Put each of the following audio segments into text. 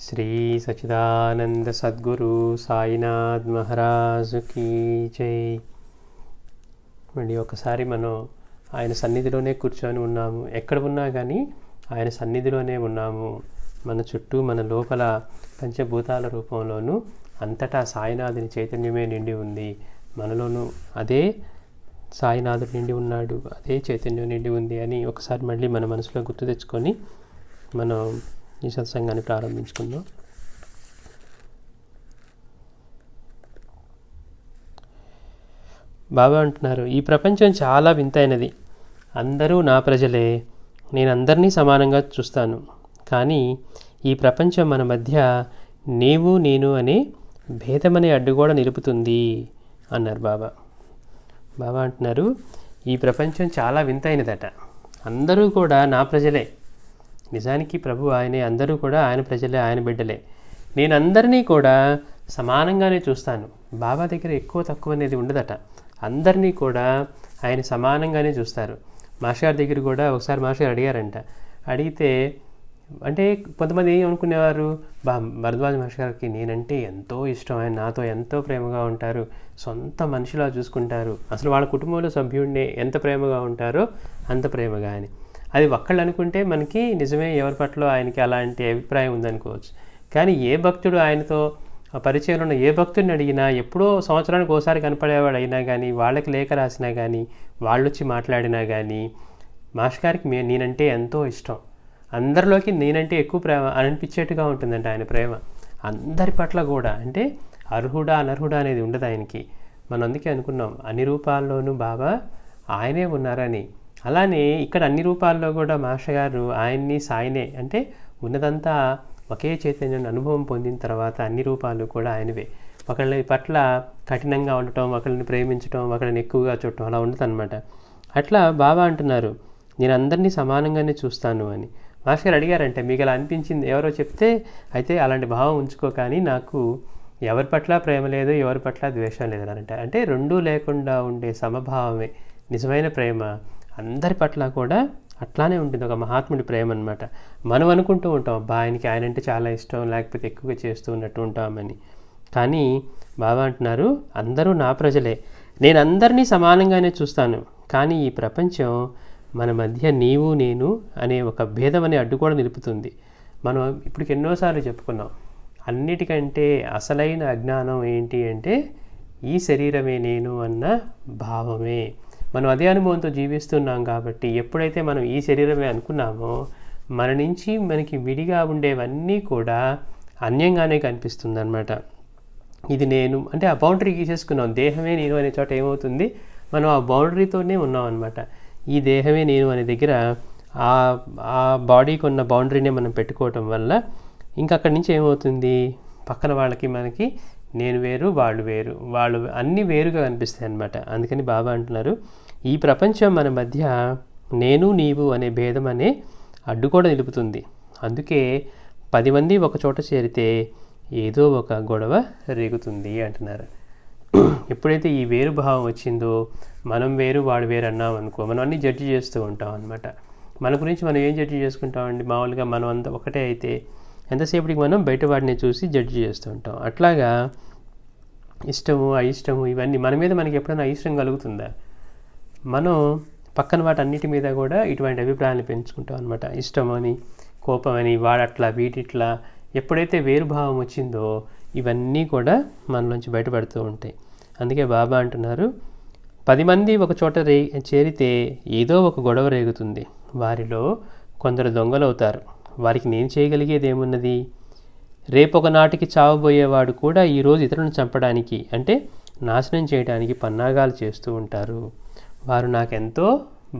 శ్రీ సచిదానంద సద్గురు సాయినాథ్ మహారాజుకి జై. మళ్ళీ ఒకసారి మనం ఆయన సన్నిధిలోనే కూర్చొని ఉన్నాము. ఎక్కడ ఉన్నా కానీ ఆయన సన్నిధిలోనే ఉన్నాము. మన చుట్టూ మన లోపల పంచభూతాల రూపంలోనూ అంతటా సాయినాథుని చైతన్యమే నిండి ఉంది. మనలోనూ అదే సాయినాథుడు నిండి ఉన్నాడు, అదే చైతన్యం నిండి ఉంది అని ఒకసారి మళ్ళీ మన మనసులో గుర్తు తెచ్చుకొని మనం ఈ సత్సంగాన్ని ప్రారంభించుకుందాం. బాబా అంటున్నారు, ఈ ప్రపంచం చాలా వింతైనది. అందరూ నా ప్రజలే, నేను అందరినీ సమానంగా చూస్తాను. కానీ ఈ ప్రపంచం మన మధ్య నీవు నేను అనే భేదమనే అడ్డుగోడ నిలుపుతుంది అన్నారు బాబా. బాబా అంటున్నారు, ఈ ప్రపంచం చాలా వింతైనదట. అందరూ కూడా నా ప్రజలే. నిజానికి ప్రభు ఆయనే, అందరూ కూడా ఆయన ప్రజలే, ఆయన బిడ్డలే. నేను అందరినీ కూడా సమానంగానే చూస్తాను. బాబా దగ్గర ఎక్కువ తక్కువ అనేది ఉండదట. అందరినీ కూడా ఆయన సమానంగానే చూస్తారు. మాస్టర్ గారి దగ్గర కూడా ఒకసారి మాస్టర్ గారు అడిగారంట. అడిగితే అంటే కొంతమంది ఏమనుకునేవారు, భరద్వాజ్ మాస్టర్ గారికి నేనంటే ఎంతో ఇష్టం, ఆయన నాతో ఎంతో ప్రేమగా ఉంటారు, సొంత మనిషిలా చూసుకుంటారు, అసలు వాళ్ళ కుటుంబంలో సభ్యుడిని ఎంత ప్రేమగా ఉంటారో అంత ప్రేమగా అని. అది ఒక్కళ్ళు అనుకుంటే మనకి నిజమే, ఎవరి పట్ల ఆయనకి అలాంటి అభిప్రాయం ఉందనుకోవచ్చు. కానీ ఏ భక్తుడు ఆయనతో పరిచయంలో ఉన్న ఏ భక్తుడిని అడిగినా, ఎప్పుడో సంవత్సరానికి ఒకసారి కనపడేవాడు అయినా కానీ, వాళ్ళకి లేఖ రాసినా కానీ, వాళ్ళు వచ్చి మాట్లాడినా కానీ, మాస్టర్ గారికి నేనంటే ఎంతో ఇష్టం, అందరిలోకి నేనంటే ఎక్కువ ప్రేమ అనిపించేట్టుగా ఉంటుందంట ఆయన ప్రేమ. అందరి పట్ల కూడా, అంటే అర్హుడా అనర్హుడా అనేది ఉండదు ఆయనకి. మనం అందుకే అనుకున్నాం అన్ని రూపాల్లోనూ బాబా ఆయనే ఉన్నారని. అలానే ఇక్కడ అన్ని రూపాల్లో కూడా మాస్టర్ గారు ఆయన్ని సాయినే, అంటే ఉన్నదంతా ఒకే చైతన్యం అనుభవం పొందిన తర్వాత అన్ని రూపాలు కూడా ఆయనవే. ఒకళ్ళ పట్ల కఠినంగా ఉండటం, ఒకళ్ళని ప్రేమించడం, ఒకళ్ళని ఎక్కువగా చూడటం అలా ఉండదు అనమాట. అట్లా బాబా అంటున్నారు, నేను అందరినీ సమానంగానే చూస్తాను అని. మాస్టర్ గారు అడిగారంటే, మీకు అలా అనిపించింది ఎవరో చెప్తే, అయితే అలాంటి భావం ఉంచుకో, కానీ నాకు ఎవరి పట్ల ప్రేమ లేదు, ఎవరి పట్ల ద్వేషం లేదు అని అంటారు. అంటే రెండూ లేకుండా ఉండే సమభావమే నిజమైన ప్రేమ. అందరి పట్ల కూడా అట్లానే ఉంటుంది, ఒక మహాత్ముడి ప్రేమ అనమాట. మనం అనుకుంటూ ఉంటాం, అబ్బా ఆయనకి ఆయనంటే చాలా ఇష్టం, లేకపోతే ఎక్కువగా చేస్తూ ఉన్నట్టు ఉంటామని. కానీ బాబా అంటున్నారు, అందరూ నా ప్రజలే, నేను అందరినీ సమానంగానే చూస్తాను. కానీ ఈ ప్రపంచం మన మధ్య నీవు నేను అనే ఒక భేదం అనే అడ్డు కూడా నిలుపుతుంది. మనం ఇప్పటికి ఎన్నోసార్లు చెప్పుకున్నాం, అన్నిటికంటే అసలైన అజ్ఞానం ఏంటి అంటే ఈ శరీరమే నేను అన్న భావమే. మనం అదే అనుభవంతో జీవిస్తున్నాం కాబట్టి ఎప్పుడైతే మనం ఈ శరీరమే అనుకున్నామో, మన నుంచి మనకి విడిగా ఉండేవన్నీ కూడా అన్యంగానే కనిపిస్తుంది అనమాట. ఇది నేను అంటే ఆ బౌండరీ గీసేసుకున్నాం. దేహమే నేను అనే చోట ఏమవుతుంది, మనం ఆ బౌండరీతోనే ఉన్నాం అనమాట. ఈ దేహమే నేను అనే దగ్గర ఆ బాడీకి ఉన్న బౌండరీనే మనం పెట్టుకోవటం వల్ల ఇంకా అక్కడి నుంచి ఏమవుతుంది, పక్కన వాళ్ళకి మనకి నేను వేరు, వాళ్ళు వేరు, వాళ్ళు అన్నీ వేరుగా కనిపిస్తాయి అన్నమాట. అందుకని బాబా అంటున్నారు, ఈ ప్రపంచం మన మధ్య నేను నీవు అనే భేదం అనే అడ్డు కూడా నిలుపుతుంది. అందుకే 10 మంది ఒక చోట చేరితే ఏదో ఒక గొడవ రేగుతుంది అంటున్నారు. ఎప్పుడైతే ఈ వేరు భావం వచ్చిందో, మనం వేరు వాడు వేరు అన్నాం అనుకో, మనం అన్నీ జడ్జి చేస్తూ ఉంటాం అనమాట. మన గురించి మనం ఏం జడ్జి చేసుకుంటామండి, మామూలుగా మనం అంతా ఒకటే అయితే ఎంతసేపటికి మనం బయట వాడిని చూసి జడ్జి చేస్తూ ఉంటాం. అట్లాగా ఇష్టము అయిష్టము ఇవన్నీ మన మీద మనకి ఎప్పుడైనా అయిష్టం కలుగుతుందా? మనం పక్కన వాటి అన్నిటి మీద కూడా ఇటువంటి అభిప్రాయాన్ని పెంచుకుంటాం అనమాట. ఇష్టమని, కోపమని, వాడట్లా వీటిట్లా. ఎప్పుడైతే వేరుభావం వచ్చిందో ఇవన్నీ కూడా మనలోంచి బయటపడుతూ ఉంటాయి. అందుకే బాబా అంటున్నారు, 10 మంది ఒక చోట చేరితే ఏదో ఒక గొడవ రేగుతుంది. వారిలో కొందరు దొంగలవుతారు. వారికి నేను చేయగలిగేది ఏమున్నది? రేపొక నాటికి చావబోయేవాడు కూడా ఈరోజు ఇతరులను చంపడానికి, అంటే నాశనం చేయడానికి పన్నాగాలు చేస్తూ ఉంటారు. వారు నాకెంతో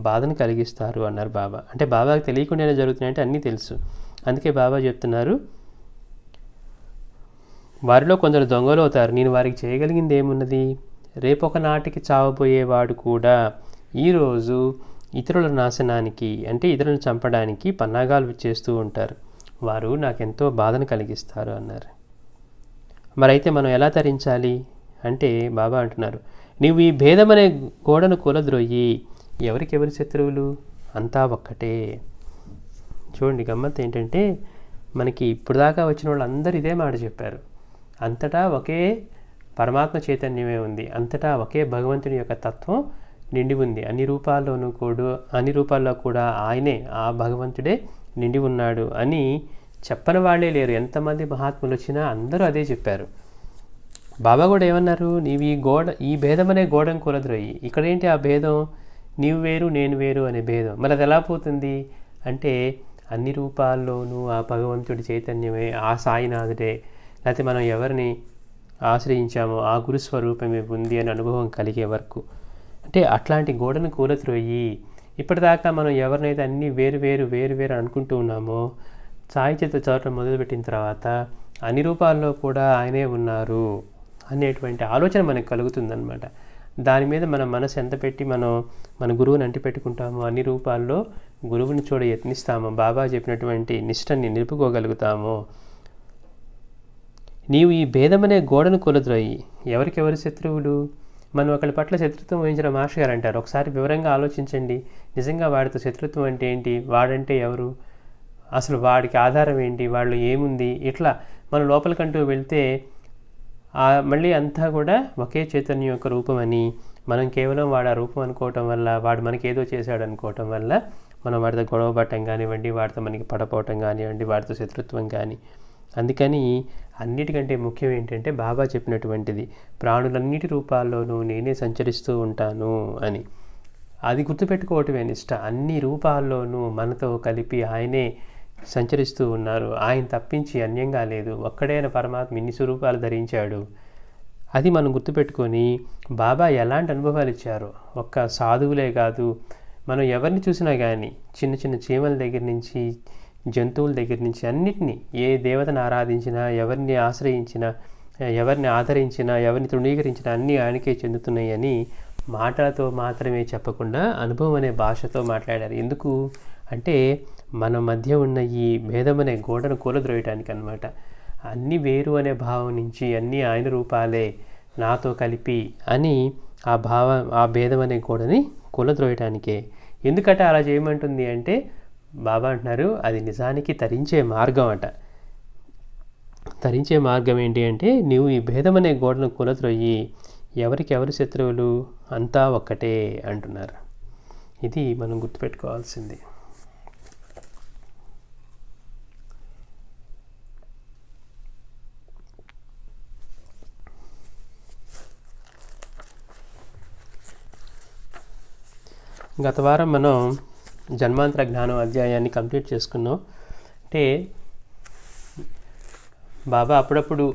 బాధను కలిగిస్తారు అన్నారు బాబా. అంటే బాబాకి తెలియకుండానే జరుగుతున్నాయంటే అన్నీ తెలుసు. అందుకే బాబా చెప్తున్నారు, వారిలో కొందరు దొంగలు అవుతారు, నేను వారికి చేయగలిగింది ఏమున్నది? రేపొక నాటికి చావబోయేవాడు కూడా ఈరోజు ఇతరుల నాశనానికి, అంటే ఇతరులను చంపడానికి పన్నాగాలు చేస్తూ ఉంటారు. వారు నాకెంతో బాధను కలిగిస్తారు అన్నారు. మరైతే మనం ఎలా తరించాలి అంటే బాబా అంటున్నారు, నీవు ఈ భేదమనే గోడను కూలద్రోయి. ఎవరికెవరి శత్రువులు? అంతా ఒక్కటే. చూడండి, గమ్మత్తు ఏంటంటే మనకి ఇప్పుడు దాకా వచ్చిన వాళ్ళందరూ ఇదే మాట చెప్పారు. అంతటా ఒకే పరమాత్మ చైతన్యమే ఉంది, అంతటా ఒకే భగవంతుని యొక్క తత్వం నిండి ఉంది, అన్ని రూపాల్లో కూడా ఆయనే, ఆ భగవంతుడే నిండి ఉన్నాడు అని చెప్పని వాళ్ళే లేరు. ఎంతమంది మహాత్ములు వచ్చినా అందరూ అదే చెప్పారు. బాబా కూడా ఏమన్నారు, నీవు ఈ భేదం అనే గోడను కూలద్రోయి. ఇక్కడేంటి ఆ భేదం, నీవు వేరు నేను వేరు అనే భేదం. మరి అది ఎలా పోతుంది అంటే, అన్ని రూపాల్లోనూ ఆ భగవంతుడి చైతన్యమే, ఆ సాయినాథుడే, లేకపోతే మనం ఎవరిని ఆశ్రయించామో ఆ గురుస్వరూపమే ఉంది అని అనుభవం కలిగే వరకు, అంటే అట్లాంటి గోడను కూలద్రోయి. ఇప్పటిదాకా మనం ఎవరినైతే అన్నీ వేరు వేరు అనుకుంటూ ఉన్నామో, సాయి చేత చదవటం మొదలుపెట్టిన తర్వాత అన్ని రూపాల్లో కూడా ఆయనే ఉన్నారు అనేటువంటి ఆలోచన మనకు కలుగుతుందన్నమాట. దాని మీద మన మనసు ఎంత పెట్టి మనం మన గురువుని అంటి పెట్టుకుంటామో, అన్ని రూపాల్లో గురువుని చూడ యత్నిస్తామో, బాబా చెప్పినటువంటి నిష్టని నిలుపుకోగలుగుతామో. నీవు ఈ భేదమనే గోడను కూలద్రోయి. ఎవరికెవరు శత్రువులు? మనం ఒకరి పట్ల శత్రుత్వం వహించిన మాస్టర్ గారు అంటారు, ఒకసారి వివరంగా ఆలోచించండి, నిజంగా వాడితో శత్రుత్వం అంటే ఏంటి, వాడంటే ఎవరు, అసలు వాడికి ఆధారం ఏంటి, వాళ్ళు ఏముంది, ఇట్లా మన లోపలికంటూ వెళ్తే మళ్ళీ అంతా కూడా ఒకే చైతన్యం యొక్క రూపం అని, మనం కేవలం వాడు ఆ రూపం అనుకోవటం వల్ల, వాడు మనకి ఏదో చేశాడు అనుకోవటం వల్ల మనం వాడితో గొడవ పడటం కానివ్వండి, వాడితో మనకి పడపోవటం కానివ్వండి, వాడితో శత్రుత్వం కానీ. అందుకని అన్నిటికంటే ముఖ్యం ఏంటంటే బాబా చెప్పినటువంటిది, ప్రాణులన్నిటి రూపాల్లోనూ నేనే సంచరిస్తూ ఉంటాను అని. అది గుర్తుపెట్టుకోవటమే నిష్ట. అన్ని రూపాల్లోనూ మనతో కలిపి ఆయనే సంచరిస్తూ ఉన్నారు, ఆయన తప్పించి అన్యంగా లేదు, ఒక్కడైన పరమాత్మ ఇన్ని స్వరూపాలు ధరించాడు. అది మనం గుర్తుపెట్టుకొని బాబా ఎలాంటి అనుభవాలు ఇచ్చారో, ఒక్క సాధువులే కాదు, మనం ఎవరిని చూసినా కానీ, చిన్న చిన్న చీమల దగ్గర నుంచి జంతువుల దగ్గర నుంచి అన్నిటినీ, ఏ దేవతను ఆరాధించినా, ఎవరిని ఆశ్రయించినా, ఎవరిని ఆదరించినా, ఎవరిని తృణీకరించినా అన్నీ ఆయనకే చెందుతున్నాయి అని మాటలతో మాత్రమే చెప్పకుండా అనుభవం అనే భాషతో మాట్లాడారు. ఎందుకు అంటే మన మధ్య ఉన్న ఈ భేదమనే గోడను కూలద్రోయటానికి అన్నమాట. అన్నీ వేరు అనే భావం నుంచి అన్నీ ఆయన రూపాలే నాతో కలిపి అని ఆ భేదం అనే గోడని కూలద్రోయటానికే. ఎందుకంటే అలా చేయమంటుంది అంటే బాబా అంటున్నారు, అది నిజానికి తరించే మార్గం అట. తరించే మార్గం ఏంటి అంటే, నీవు ఈ భేదం అనే గోడను కూలద్రోయి, ఎవరికెవరు శత్రువులు, అంతా ఒక్కటే అంటున్నారు. ఇది మనం గుర్తుపెట్టుకోవాల్సింది. గత వారం మనం జన్మాంతర జ్ఞానం అధ్యాయాన్ని కంప్లీట్ చేసుకున్నాం. అంటే బాబా అప్పుడప్పుడు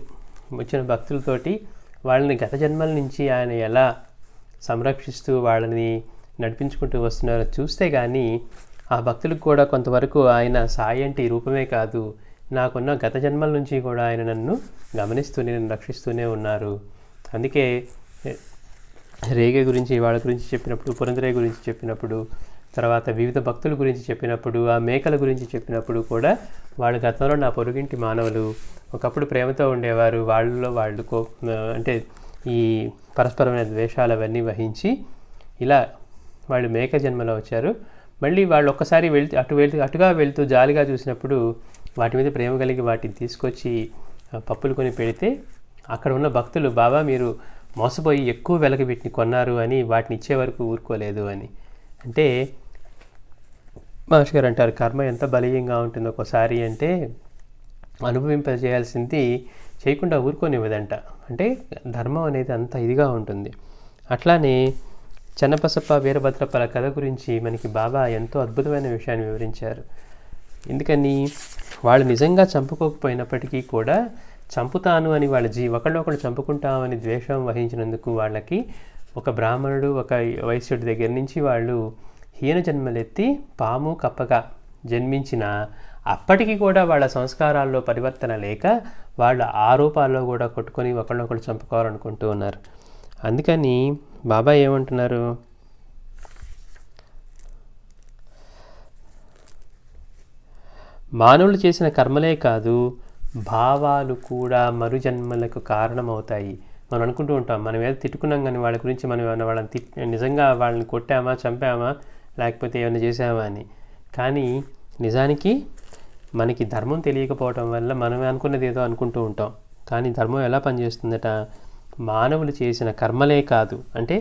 వచ్చిన భక్తులతోటి వాళ్ళని గత జన్మల నుంచి ఆయన ఎలా సంరక్షిస్తూ వాళ్ళని నడిపించుకుంటూ వస్తున్నారో చూస్తే కానీ ఆ భక్తులకు కూడా కొంతవరకు ఆయన సాయి అంటే ఈ రూపమే కాదు, నాకున్న గత జన్మల నుంచి కూడా ఆయన నన్ను గమనిస్తూనే నన్ను రక్షిస్తూనే ఉన్నారు. అందుకే రేగే గురించి వాళ్ళ గురించి చెప్పినప్పుడు, పురంధరే గురించి చెప్పినప్పుడు, తర్వాత వివిధ భక్తుల గురించి చెప్పినప్పుడు, ఆ మేకల గురించి చెప్పినప్పుడు కూడా వాళ్ళు గతంలో నా పొరుగింటి మానవులు, ఒకప్పుడు ప్రేమతో ఉండేవారు, వాళ్ళు అంటే ఈ పరస్పరమైన ద్వేషాలు అవన్నీ వహించి ఇలా వాళ్ళు మేక జన్మలో వచ్చారు. మళ్ళీ వాళ్ళు ఒక్కసారి అటుగా వెళ్తూ జాలిగా చూసినప్పుడు వాటి మీద ప్రేమ కలిగి వాటిని తీసుకొచ్చి పప్పులు కొని పెడితే అక్కడ ఉన్న భక్తులు, బాబా మీరు మోసపోయి ఎక్కువ వెలకి పెట్టి కొన్నారు అని వాటిని ఇచ్చే వరకు ఊరుకోలేదు అని. అంటే మాస్టర్ గారు అంటారు, కర్మ ఎంత బలీయంగా ఉంటుంది ఒక్కోసారి అంటే, అనుభవింపజేయాల్సింది చేయకుండా ఊరుకోనివ్వదంట. అంటే ధర్మం అనేది అంత ఇదిగా ఉంటుంది. అట్లానే చెన్నపసప్ప వీరభద్రప్పల కథ గురించి మనకి బాబా ఎంతో అద్భుతమైన విషయాన్ని వివరించారు. ఎందుకని వాళ్ళు నిజంగా చంపుకోకపోయినప్పటికీ కూడా చంపుతాను అని వాళ్ళ ఒకళ్ళొకళ్ళు చంపుకుంటామని ద్వేషం వహించినందుకు వాళ్ళకి ఒక బ్రాహ్మణుడు ఒక వైశ్యుడి దగ్గర నుంచి వాళ్ళు హీన జన్మలెత్తి పాము కప్పగా జన్మించిన అప్పటికి కూడా వాళ్ళ సంస్కారాల్లో పరివర్తన లేక వాళ్ళు ఆ రూపాల్లో కూడా కొట్టుకొని ఒకళ్ళొకళ్ళు చంపుకోవాలనుకుంటూ ఉన్నారు. అందుకని బాబా ఏమంటున్నారు, మానవులు చేసిన కర్మలే కాదు భావాలు కూడా మరుజన్మలకు కారణమవుతాయి. మనం అనుకుంటూ ఉంటాం, మనం ఏదో తిట్టుకున్నాం కానీ వాళ్ళ గురించి మనం ఏమైనా వాళ్ళని నిజంగా వాళ్ళని కొట్టామా, చంపామా, లేకపోతే ఏమైనా చేసామా అని. కానీ నిజానికి మనకి ధర్మం తెలియకపోవటం వల్ల మనమే అనుకున్నది ఏదో అనుకుంటూ ఉంటాం. కానీ ధర్మం ఎలా పనిచేస్తుందట, మానవులు చేసిన కర్మలే కాదు, అంటే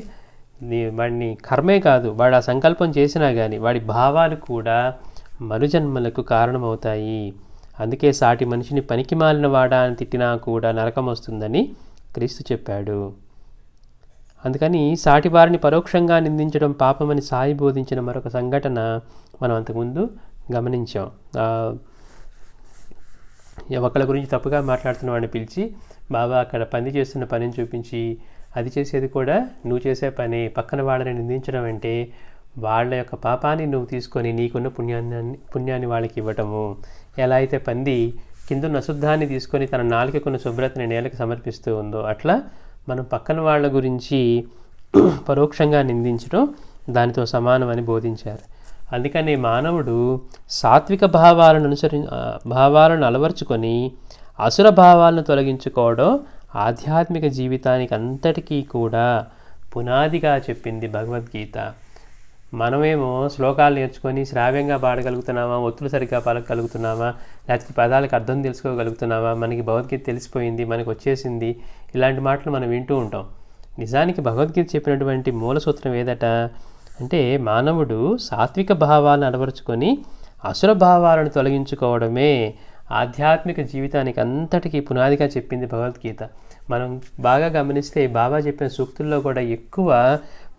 వాడిని కర్మే కాదు, వాడు ఆ సంకల్పం చేసినా కానీ వాడి భావాలు కూడా మరుజన్మలకు కారణమవుతాయి. అందుకే సాటి మనిషిని పనికి మాలిన వాడా అని తిట్టినా కూడా నరకం వస్తుందని క్రీస్తు చెప్పాడు. అందుకని సాటి వారిని పరోక్షంగా నిందించడం పాపమని సాయి బోధించిన మరొక సంఘటన మనం అంతకుముందు గమనించాం. ఒకళ్ళ గురించి తప్పుగా మాట్లాడుతున్న వాడిని పిలిచి, బాబా అక్కడ పని చేస్తున్న పనిని చూపించి, అది చేసేది కూడా నువ్వు చేసే పని, పక్కన వాళ్ళని నిందించడం అంటే వాళ్ళ యొక్క పాపాన్ని నువ్వు తీసుకొని నీకున్న పుణ్యాన్ని వాళ్ళకి ఇవ్వటము. ఎలా అయితే పంది కిందున్న అశుద్ధాన్ని తీసుకొని తన నాలుకకున్న శుభ్రతని నేలకు సమర్పిస్తూ ఉందో, అట్లా మనం పక్కన వాళ్ళ గురించి పరోక్షంగా నిందించడం దానితో సమానమని బోధించారు. అందుకని మానవుడు సాత్విక భావాలను అలవర్చుకొని అసుర భావాలను తొలగించుకోవడం ఆధ్యాత్మిక జీవితానికి అంతటికీ కూడా పునాదిగా చెప్పింది భగవద్గీత. మనమేమో శ్లోకాలు నేర్చుకొని శ్రావ్యంగా పాడగలుగుతున్నామా, ఒత్తులు సరిగ్గా పలకగలుగుతున్నామా, లేకపోతే పదాలకు అర్థం తెలుసుకోగలుగుతున్నామా, మనకి భగవద్గీత తెలిసిపోయింది, మనకు వచ్చేసింది, ఇలాంటి మాటలు మనం వింటూ ఉంటాం. నిజానికి భగవద్గీత చెప్పినటువంటి మూల సూత్రం ఏదట అంటే, మానవుడు సాత్విక భావాలను అలవరుచుకొని అసుర భావాలను తొలగించుకోవడమే ఆధ్యాత్మిక జీవితానికి అంతటికీ పునాదిగా చెప్పింది భగవద్గీత. మనం బాగా గమనిస్తే బాబా చెప్పిన సూక్తుల్లో కూడా ఎక్కువ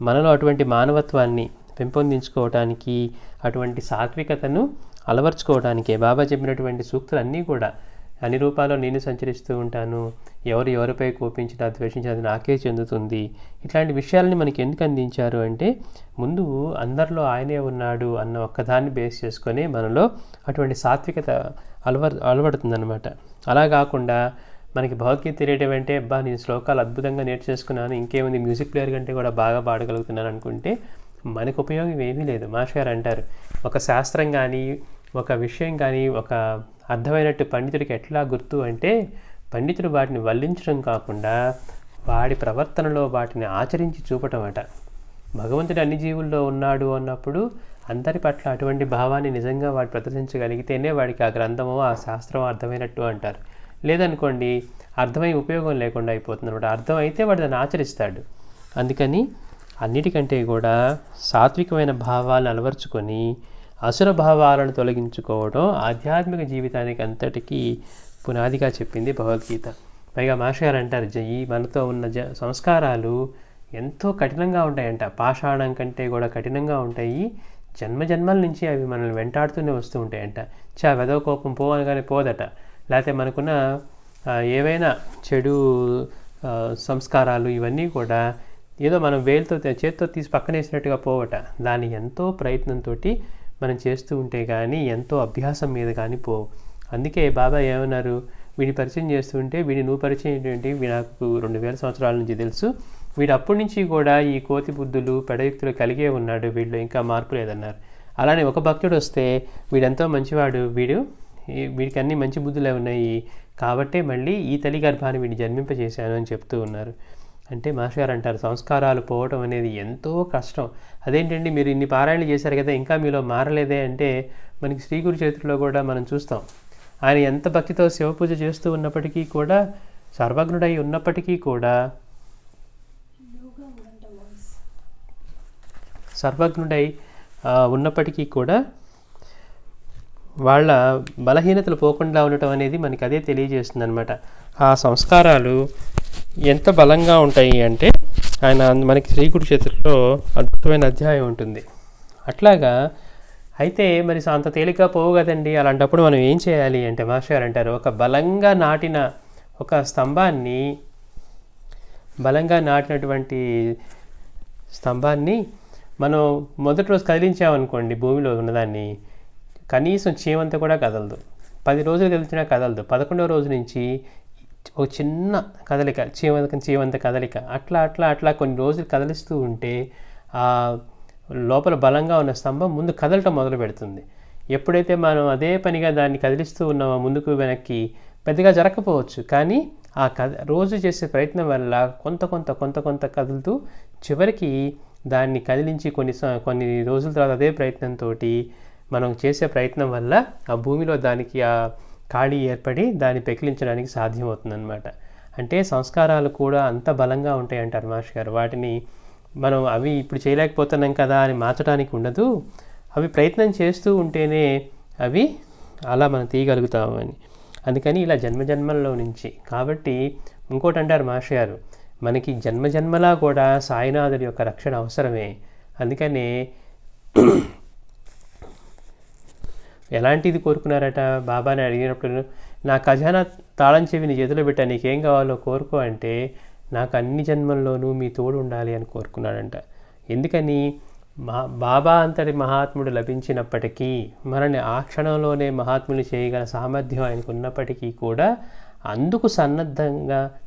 మనలో అటువంటి మానవత్వాన్ని పెంపొందించుకోవటానికి, అటువంటి సాత్వికతను అలవర్చుకోవడానికే బాబా చెప్పినటువంటి సూక్తులన్నీ కూడా. అన్ని రూపాల్లో నేను సంచరిస్తూ ఉంటాను, ఎవరిపై కోపించినా ద్వేషించినా అది నాకే చెందుతుంది, ఇట్లాంటి విషయాలని మనకి ఎందుకు అందించారు అంటే, ముందు అందరిలో ఆయనే ఉన్నాడు అన్న ఒక్కదాన్ని బేస్ చేసుకొని మనలో అటువంటి సాత్వికత అలవడుతుందన్నమాట. అలా కాకుండా మనకి భగవద్గీత తెలియటం అంటే, నేను శ్లోకాలు అద్భుతంగా నేర్చేసుకున్నాను, ఇంకేముంది మ్యూజిక్ ప్లేయర్ కంటే కూడా బాగా పాడగలుగుతున్నాను అనుకుంటే మనకు ఉపయోగం ఏమీ లేదు. మాస్టర్ గారు అంటారు, ఒక శాస్త్రం కానీ ఒక విషయం కానీ ఒక అర్థమైనట్టు పండితుడికి ఎట్లా గుర్తు అంటే, పండితుడు వాటిని వల్లించడం కాకుండా వాడి ప్రవర్తనలో వాటిని ఆచరించి చూపటం అట. భగవంతుడు అన్ని జీవుల్లో ఉన్నాడు అన్నప్పుడు అందరి పట్ల అటువంటి భావాన్ని నిజంగా వాడు ప్రదర్శించగలిగితేనే వాడికి ఆ గ్రంథమో ఆ శాస్త్రమో అర్థమైనట్టు అంటారు. లేదనుకోండి అర్థమై ఉపయోగం లేకుండా అయిపోతుంది అనమాట. అర్థం అయితే వాడు దాన్ని ఆచరిస్తాడు. అందుకని అన్నిటికంటే కూడా సాత్వికమైన భావాలను అలవర్చుకొని అసుర భావాలను తొలగించుకోవడం ఆధ్యాత్మిక జీవితానికి అంతటికీ పునాదిగా చెప్పింది భగవద్గీత. పైగా మాస్టర్ గారు అంటారు, మనతో ఉన్న సంస్కారాలు ఎంతో కఠినంగా ఉంటాయంట, పాషాణం కంటే కూడా కఠినంగా ఉంటాయి, జన్మజన్మల నుంచి అవి మనల్ని వెంటాడుతూనే వస్తూ ఉంటాయంట. వెదవ కోపం పో అనగానే పోదట. లేకపోతే మనకున్న ఏవైనా చెడు సంస్కారాలు ఇవన్నీ కూడా ఏదో మనం చేతితో తీసి పక్కనేసినట్టుగా పోవట. దాన్ని ఎంతో ప్రయత్నంతో మనం చేస్తూ ఉంటే కానీ, ఎంతో అభ్యాసం మీద కానీ పోవు. అందుకే బాబా ఏమన్నారు, వీడిని పరిచయం చేస్తుంటే, నువ్వు పరిచయం ఏంటి, నాకు 2000 సంవత్సరాల నుంచి తెలుసు, వీడు అప్పటి నుంచి కూడా ఈ కోతి బుద్ధులు పెడయుక్తులు కలిగే ఉన్నాడు, వీడిలో ఇంకా మార్పు లేదన్నారు. అలానే ఒక భక్తుడు వస్తే వీడెంతో మంచివాడు, వీడికి అన్ని మంచి బుద్ధులే ఉన్నాయి, కాబట్టే మళ్ళీ ఈ తల్లి గర్భాన్ని వీడిని జన్మింపజేశాను అని చెప్తూ ఉన్నారు. అంటే మాస్టర్ గారు అంటారు, సంస్కారాలు పోవటం అనేది ఎంతో కష్టం. అదేంటండి మీరు ఇన్ని పారాయణలు చేశారు కదా, ఇంకా మీలో మారలేదే అంటే, మనకి శ్రీ గురు చరిత్రలో కూడా మనం చూస్తాం. ఆయన ఎంత భక్తితో శివపూజ చేస్తూ ఉన్నప్పటికీ కూడా, సర్వజ్ఞుడై ఉన్నప్పటికీ కూడా, వాళ్ళ బలహీనతలు పోకుండా ఉండటం అనేది మనకి అదే తెలియజేస్తుంది అనమాట. ఆ సంస్కారాలు ఎంత బలంగా ఉంటాయి అంటే, ఆయన మనకి శ్రీ గురు చరిత్రలో అద్భుతమైన అధ్యాయం ఉంటుంది. అట్లాగా అయితే మరి అంత తేలిక పోవు కదండి. అలాంటప్పుడు మనం ఏం చేయాలి అంటే, మాస్టర్ గారు అంటారు, ఒక బలంగా నాటినటువంటి స్తంభాన్ని మనం మొదటి రోజు కదిలించామనుకోండి, భూమిలో ఉన్నదాన్ని కనీసం చీమంతా కూడా కదలదు, 10 రోజులు కదిలించినా కదలదు, 11వ రోజు నుంచి ఒక చిన్న కదలిక, చీమంత కదలిక, అట్లా కొన్ని రోజులు కదిలిస్తూ ఉంటే ఆ లోపల బలంగా ఉన్న స్తంభం ముందు కదలటం మొదలు పెడుతుంది. ఎప్పుడైతే మనం అదే పనిగా దాన్ని కదిలిస్తూ ఉన్నామో ముందుకు వెనక్కి, పెద్దగా జరగకపోవచ్చు, కానీ ఆ రోజు చేసే ప్రయత్నం వల్ల కొంత కదులుతూ చివరికి దాన్ని కదిలించి కొన్ని రోజుల తర్వాత అదే ప్రయత్నంతో మనం చేసే ప్రయత్నం వల్ల ఆ భూమిలో దానికి ఆ ఖాళీ ఏర్పడి దాన్ని పెకిలించడానికి సాధ్యమవుతుందన్నమాట. అంటే సంస్కారాలు కూడా అంత బలంగా ఉంటాయంటారు మాస్టర్ గారు. వాటిని మనం అవి ఇప్పుడు చేయలేకపోతున్నాం కదా అని మార్చడానికి ఉండదు, అవి ప్రయత్నం చేస్తూ ఉంటేనే అవి అలా మనం తీయగలుగుతాము అని. అందుకని ఇలా జన్మజన్మల్లో నుంచి. కాబట్టి ఇంకోటి అంటారు మాస్టర్ గారు, మనకి జన్మజన్మలా కూడా సాయినాథుడి యొక్క రక్షణ అవసరమే. అందుకనే ఎలాంటిది కోరుకున్నారట బాబాని అడిగినప్పుడు, నా ఖజానా తాళం చెవి నీ చేతిలో పెట్టా, నీకేం కావాలో కోరుకో అంటే, నాకు అన్ని జన్మల్లోనూ మీ తోడు ఉండాలి అని కోరుకున్నాడంట. ఎందుకని? బాబా అంతటి మహాత్ముడు లభించినప్పటికీ, మనల్ని ఆ క్షణంలోనే మహాత్ములు చేయగల సామర్థ్యం ఆయనకు ఉన్నప్పటికీ కూడా అందుకు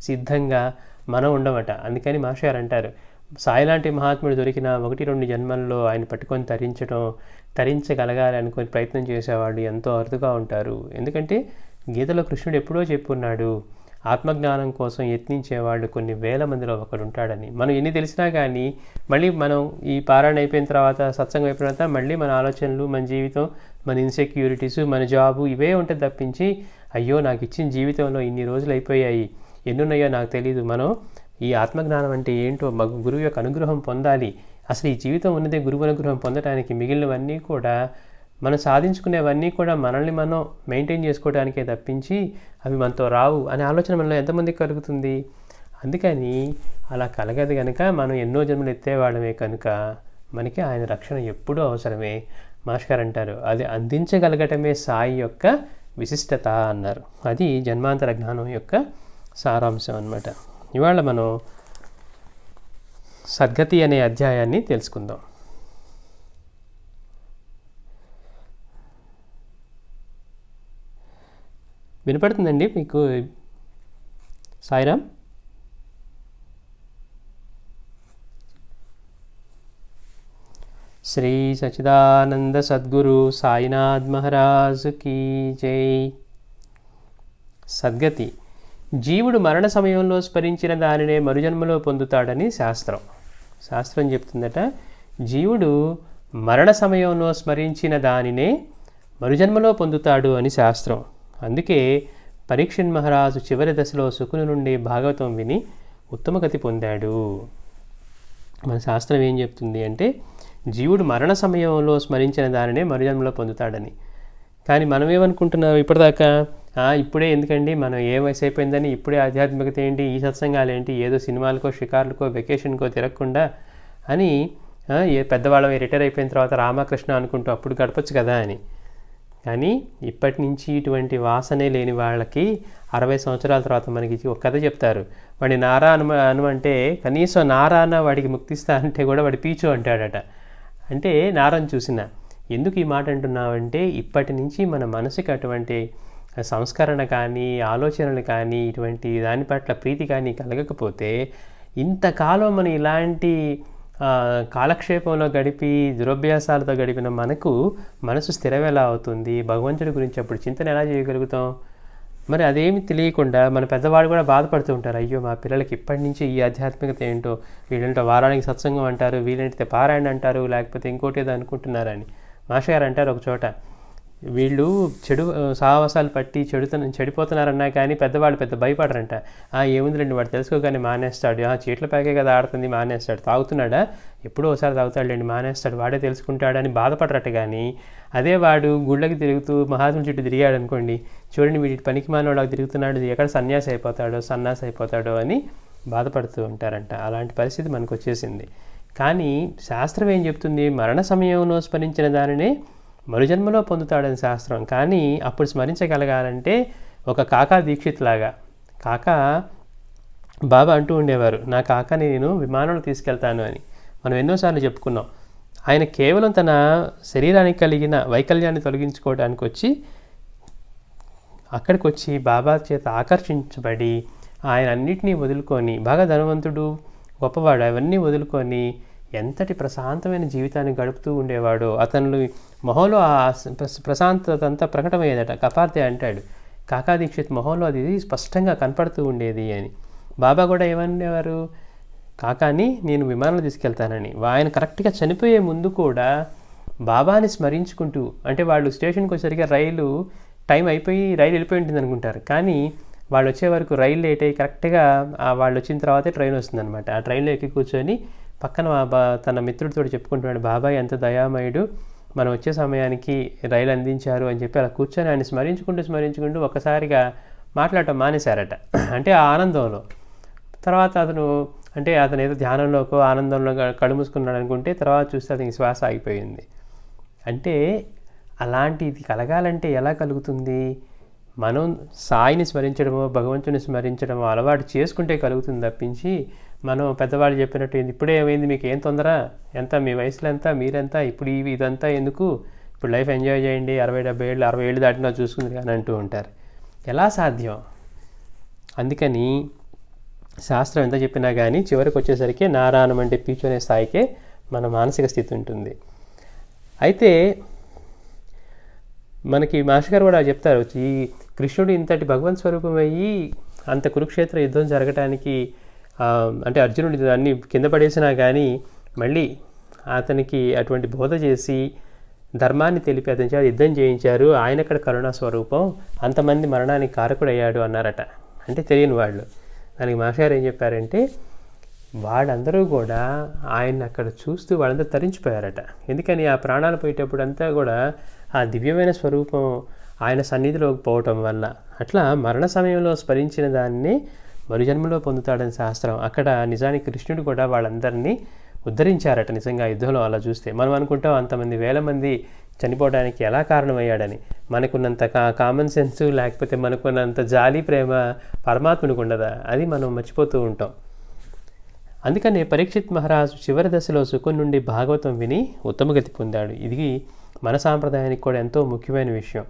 సిద్ధంగా మనం ఉండమట. అందుకని మాస్టర్ గారు అంటారు, సాయి లాంటి మహాత్ముడు దొరికిన 1-2 జన్మల్లో ఆయన పట్టుకొని తరించగలగాలి అనుకుని ప్రయత్నం చేసేవాళ్ళు ఎంతో అరుదుగా ఉంటారు. ఎందుకంటే గీతలో కృష్ణుడు ఎప్పుడో చెప్పున్నాడు, ఆత్మజ్ఞానం కోసం యత్నించేవాళ్ళు కొన్ని వేల మందిలో ఒకడు ఉంటాడని. మనం ఎన్ని తెలిసినా కానీ మళ్ళీ మనం ఈ పారాయణ అయిపోయిన తర్వాత, సత్సంగం అయిపోయిన తర్వాత మళ్ళీ మన ఆలోచనలు, మన జీవితం, మన ఇన్సెక్యూరిటీసు, మన జాబు ఇవే ఉంటుంది తప్పించి, అయ్యో నాకు ఇచ్చిన జీవితంలో ఇన్ని రోజులు అయిపోయాయి, ఎన్నున్నాయో నాకు తెలీదు. మనం ఈ ఆత్మజ్ఞానం అంటే ఏంటో, గురువు యొక్క అనుగ్రహం పొందాలి, అసలు ఈ జీవితం ఉన్నదే గురువు అనుగ్రహం పొందడానికి, మిగిలినవన్నీ కూడా మనం సాధించుకునేవన్నీ కూడా మనల్ని మనం మెయింటైన్ చేసుకోవడానికే తప్పించి అవి మనతో రావు అనే ఆలోచన మనలో ఎంతమందికి కలుగుతుంది? అందుకని అలా కలగదు కనుక మనం ఎన్నో జన్మలు ఎత్తేవాళ్ళమే కనుక మనకి ఆయన రక్షణ ఎప్పుడూ అవసరమే. మాస్టర్ గారు అంటారు, అది అందించగలగటమే సాయి యొక్క విశిష్టత అన్నారు. అది జన్మాంతర జ్ఞానం యొక్క సారాంశం అన్నమాట. ఇవాళ మనం సద్గతి అనే అధ్యాయాన్ని తెలుసుకుందాం. వినపడుతుందండి మీకు? సాయిరామ్. శ్రీ సచ్చిదానంద సద్గురు సాయినాథ్ మహారాజ్ కీ జై. సద్గతి. జీవుడు మరణ సమయంలో స్మరించిన దానినే మరుజన్మలో పొందుతాడని శాస్త్రం చెప్తుందట. జీవుడు మరణ సమయంలో స్మరించిన దానినే మరుజన్మలో పొందుతాడు అని శాస్త్రం. అందుకే పరీక్షణ్ మహారాజు చివరి దశలో శుకుని నుండి భాగవతం విని ఉత్తమ గతి పొందాడు. మన శాస్త్రం ఏం చెప్తుంది అంటే, జీవుడు మరణ సమయంలో స్మరించిన దానినే మరుజన్మలో పొందుతాడని. కానీ మనం ఏమనుకుంటున్నాం ఇప్పటిదాకా, ఇప్పుడే ఎందుకండి, మనం ఏ వయసు అయిపోయిందని ఇప్పుడే ఆధ్యాత్మికత ఏంటి, ఈ సత్సంగాలు ఏంటి, ఏదో సినిమాలకో షికార్లకో వెకేషన్కో తిరగకుండా అని పెద్దవాళ్ళం రిటైర్ అయిపోయిన తర్వాత రామకృష్ణ అనుకుంటూ అప్పుడు గడపచ్చు కదా అని. కానీ ఇప్పటి నుంచి ఇటువంటి వాసనే లేని వాళ్ళకి 60 సంవత్సరాల తర్వాత మనకి ఒక కథ చెప్తారు. వాడి నారా అంటే కనీసం నారా అన్న వాడికి ముక్తిస్తా అంటే కూడా వాడి పీచు అంటాడట. అంటే నారని చూసిన. ఎందుకు ఈ మాట అంటున్నామంటే, ఇప్పటి నుంచి మన మనసుకి అటువంటి సంస్కరణ కానీ, ఆలోచనలు కానీ, ఇటువంటి దాని పట్ల ప్రీతి కానీ కలగకపోతే, ఇంతకాలం మనం ఇలాంటి కాలక్షేపంలో గడిపి దురభ్యాసాలతో గడిపిన మనసు స్థిరం ఎలా అవుతుంది? భగవంతుడి గురించి అప్పుడు చింతన ఎలా చేయగలుగుతాం? మరి అదేమి తెలియకుండా మన పెద్దవాళ్ళు కూడా బాధపడుతూ ఉంటారు, అయ్యో మా పిల్లలకి ఇప్పటి నుంచి ఈ ఆధ్యాత్మికత ఏంటో, వీళ్ళంటే వారానికి సత్సంగం అంటారు, వీళ్ళంటే పారాయణ అంటారు, లేకపోతే ఇంకోటి ఏదో అనుకుంటున్నారని. మాస్టర్ గారు అంటారు ఒక చోట, వీళ్ళు చెడు సాహసాలు పట్టి చెడిపోతున్నారన్నా కానీ పెద్దవాళ్ళు పెద్ద భయపడరంట. ఏముందిలేండి వాడు తెలుసుకోగానే మానేస్తాడు, చీట్ల ప్యాకే కదా ఆడుతుంది మానేస్తాడు, తాగుతున్నాడా ఎప్పుడో ఒకసారి తాగుతాడులేండి మానేస్తాడు, వాడే తెలుసుకుంటాడని బాధపడరట. కానీ అదే వాడు గుళ్ళకి తిరుగుతూ మహాత్ముల చుట్టూ తిరిగాడు అనుకోండి, చూడండి వీడి పనికి మానవాళ్ళకి తిరుగుతున్నాడు, ఎక్కడ సన్యాసి అయిపోతాడో అని బాధపడుతూ ఉంటారంట. అలాంటి పరిస్థితి మనకు వచ్చేసింది. కానీ శాస్త్రం ఏం చెప్తుంది? మరణ సమయంలో స్మరించిన దానినే మరుజన్మలో పొందుతాడని శాస్త్రం. కానీ అప్పుడు స్మరించగలగాలంటే ఒక కాకా దీక్షిత్ లాగా, బాబా అంటూ ఉండేవారు, నా కాకాని నేను విమానంలో తీసుకెళ్తాను అని. మనం ఎన్నోసార్లు చెప్పుకున్నాం. ఆయన కేవలం తన శరీరానికి కలిగిన వైకల్యాన్ని తొలగించుకోవడానికి అక్కడికి వచ్చి బాబా చేత ఆకర్షించబడి ఆయన అన్నిటినీ వదులుకొని, బాగా ధనవంతుడు గొప్పవాడు, అవన్నీ వదులుకొని ఎంతటి ప్రశాంతమైన జీవితాన్ని గడుపుతూ ఉండేవాడో అతను మొహంలో ఆ ప్రశాంతత అంతా ప్రకటమయ్యేదట. కపార్తే అంటాడు, కాకా దీక్షిత్ మొహంలో అది స్పష్టంగా కనపడుతూ ఉండేది అని. బాబా కూడా ఏమనేవారు, కాకాని నేను విమానంలో తీసుకెళ్తానని. ఆయన కరెక్ట్గా చనిపోయే ముందు కూడా బాబాని స్మరించుకుంటూ, అంటే వాళ్ళు స్టేషన్కి వచ్చేసరికి టైం అయిపోయి రైలు వెళ్ళిపోయి ఉంటుంది అనుకుంటారు, కానీ వాళ్ళు వచ్చే వరకు రైలు లేట్ అయ్యి కరెక్ట్గా వాళ్ళు వచ్చిన తర్వాతే ట్రైన్ వస్తుందన్నమాట. ఆ ట్రైన్లో ఎక్కి కూర్చొని పక్కన తన మిత్రుడితో చెప్పుకుంటున్నాడు, బాబాయ్ ఎంత దయామయుడు, మనం వచ్చే సమయానికి రైలు అందించారు అని చెప్పి అలా కూర్చొని ఆయన స్మరించుకుంటూ ఒక్కసారిగా మాట్లాడటం మానేశారట. అంటే ఆ ఆనందంలో. తర్వాత అతను ఏదో ధ్యానంలోకో ఆనందంలో కళ్ళు మూసుకున్నాడు అనుకుంటే, తర్వాత చూస్తే అతనికి శ్వాస ఆగిపోయింది. అంటే అలాంటిది కలగాలంటే ఎలా కలుగుతుంది? మనం సాయిని స్మరించడమో భగవంతుని స్మరించడమో అలవాటు చేసుకుంటే కలుగుతుంది తప్పించి, మనం పెద్దవాళ్ళు చెప్పినట్టు ఇప్పుడే ఏమైంది, మీకు ఏం తొందర, ఎంత మీ వయసులో ఎంత, మీరెంత, ఇప్పుడు ఇదంతా ఎందుకు, ఇప్పుడు లైఫ్ ఎంజాయ్ చేయండి, 60-70 ఏళ్ళు 60 ఏళ్ళు దాటినా చూసుకుంది కానీ అంటూ ఉంటారు. ఎలా సాధ్యం? అందుకని శాస్త్రం ఎంత చెప్పినా కానీ చివరికి వచ్చేసరికి నారాయణం అంటే పీచు అనే స్థాయికే మన మానసిక స్థితి ఉంటుంది. అయితే మనకి మాస్టర్ గారు కూడా చెప్తారు, ఈ కృష్ణుడు ఇంతటి భగవంత్ స్వరూపం అయ్యి అంత కురుక్షేత్ర యుద్ధం జరగటానికి, అంటే అర్జునుడి అన్ని కింద పడేసినా కానీ మళ్ళీ అతనికి అటువంటి బోధ చేసి ధర్మాన్ని తెలిపి అతని చేత యుద్ధం చేయించారు. ఆయన అక్కడ కరుణా స్వరూపం, అంతమంది మరణానికి కారకుడయ్యాడు అన్నారట. అంటే తెలియని వాళ్ళు. దానికి మాస్టర్ గారు ఏం చెప్పారంటే, వాళ్ళందరూ కూడా ఆయన అక్కడ చూస్తూ వాళ్ళందరూ తరించిపోయారట. ఎందుకని ఆ ప్రాణాలు పోయేటప్పుడు అంతా కూడా ఆ దివ్యమైన స్వరూపం ఆయన సన్నిధిలోకి పోవటం వల్ల. అట్లా మరణ సమయంలో స్మరించిన దాన్ని మరుజన్మలో పొందుతాడని శాస్త్రం. అక్కడ నిజానికి కృష్ణుడు కూడా వాళ్ళందరినీ ఉద్ధరించారట. నిజంగా యుద్ధంలో అలా చూస్తే మనం అనుకుంటాం అంతమంది వేల మంది చనిపోవడానికి ఎలా కారణమయ్యాడని. మనకున్నంత కామన్ సెన్స్ లేకపోతే మనకున్నంత జాలి ప్రేమ పరమాత్మునికి ఉండదా? అది మనం మర్చిపోతూ ఉంటాం. అందుకనే పరీక్షిత్ మహారాజు చివరి దశలో సుఖం నుండి భాగవతం విని ఉత్తమగతి పొందాడు. ఇది మన సాంప్రదాయానికి కూడా ఎంతో ముఖ్యమైన విషయం.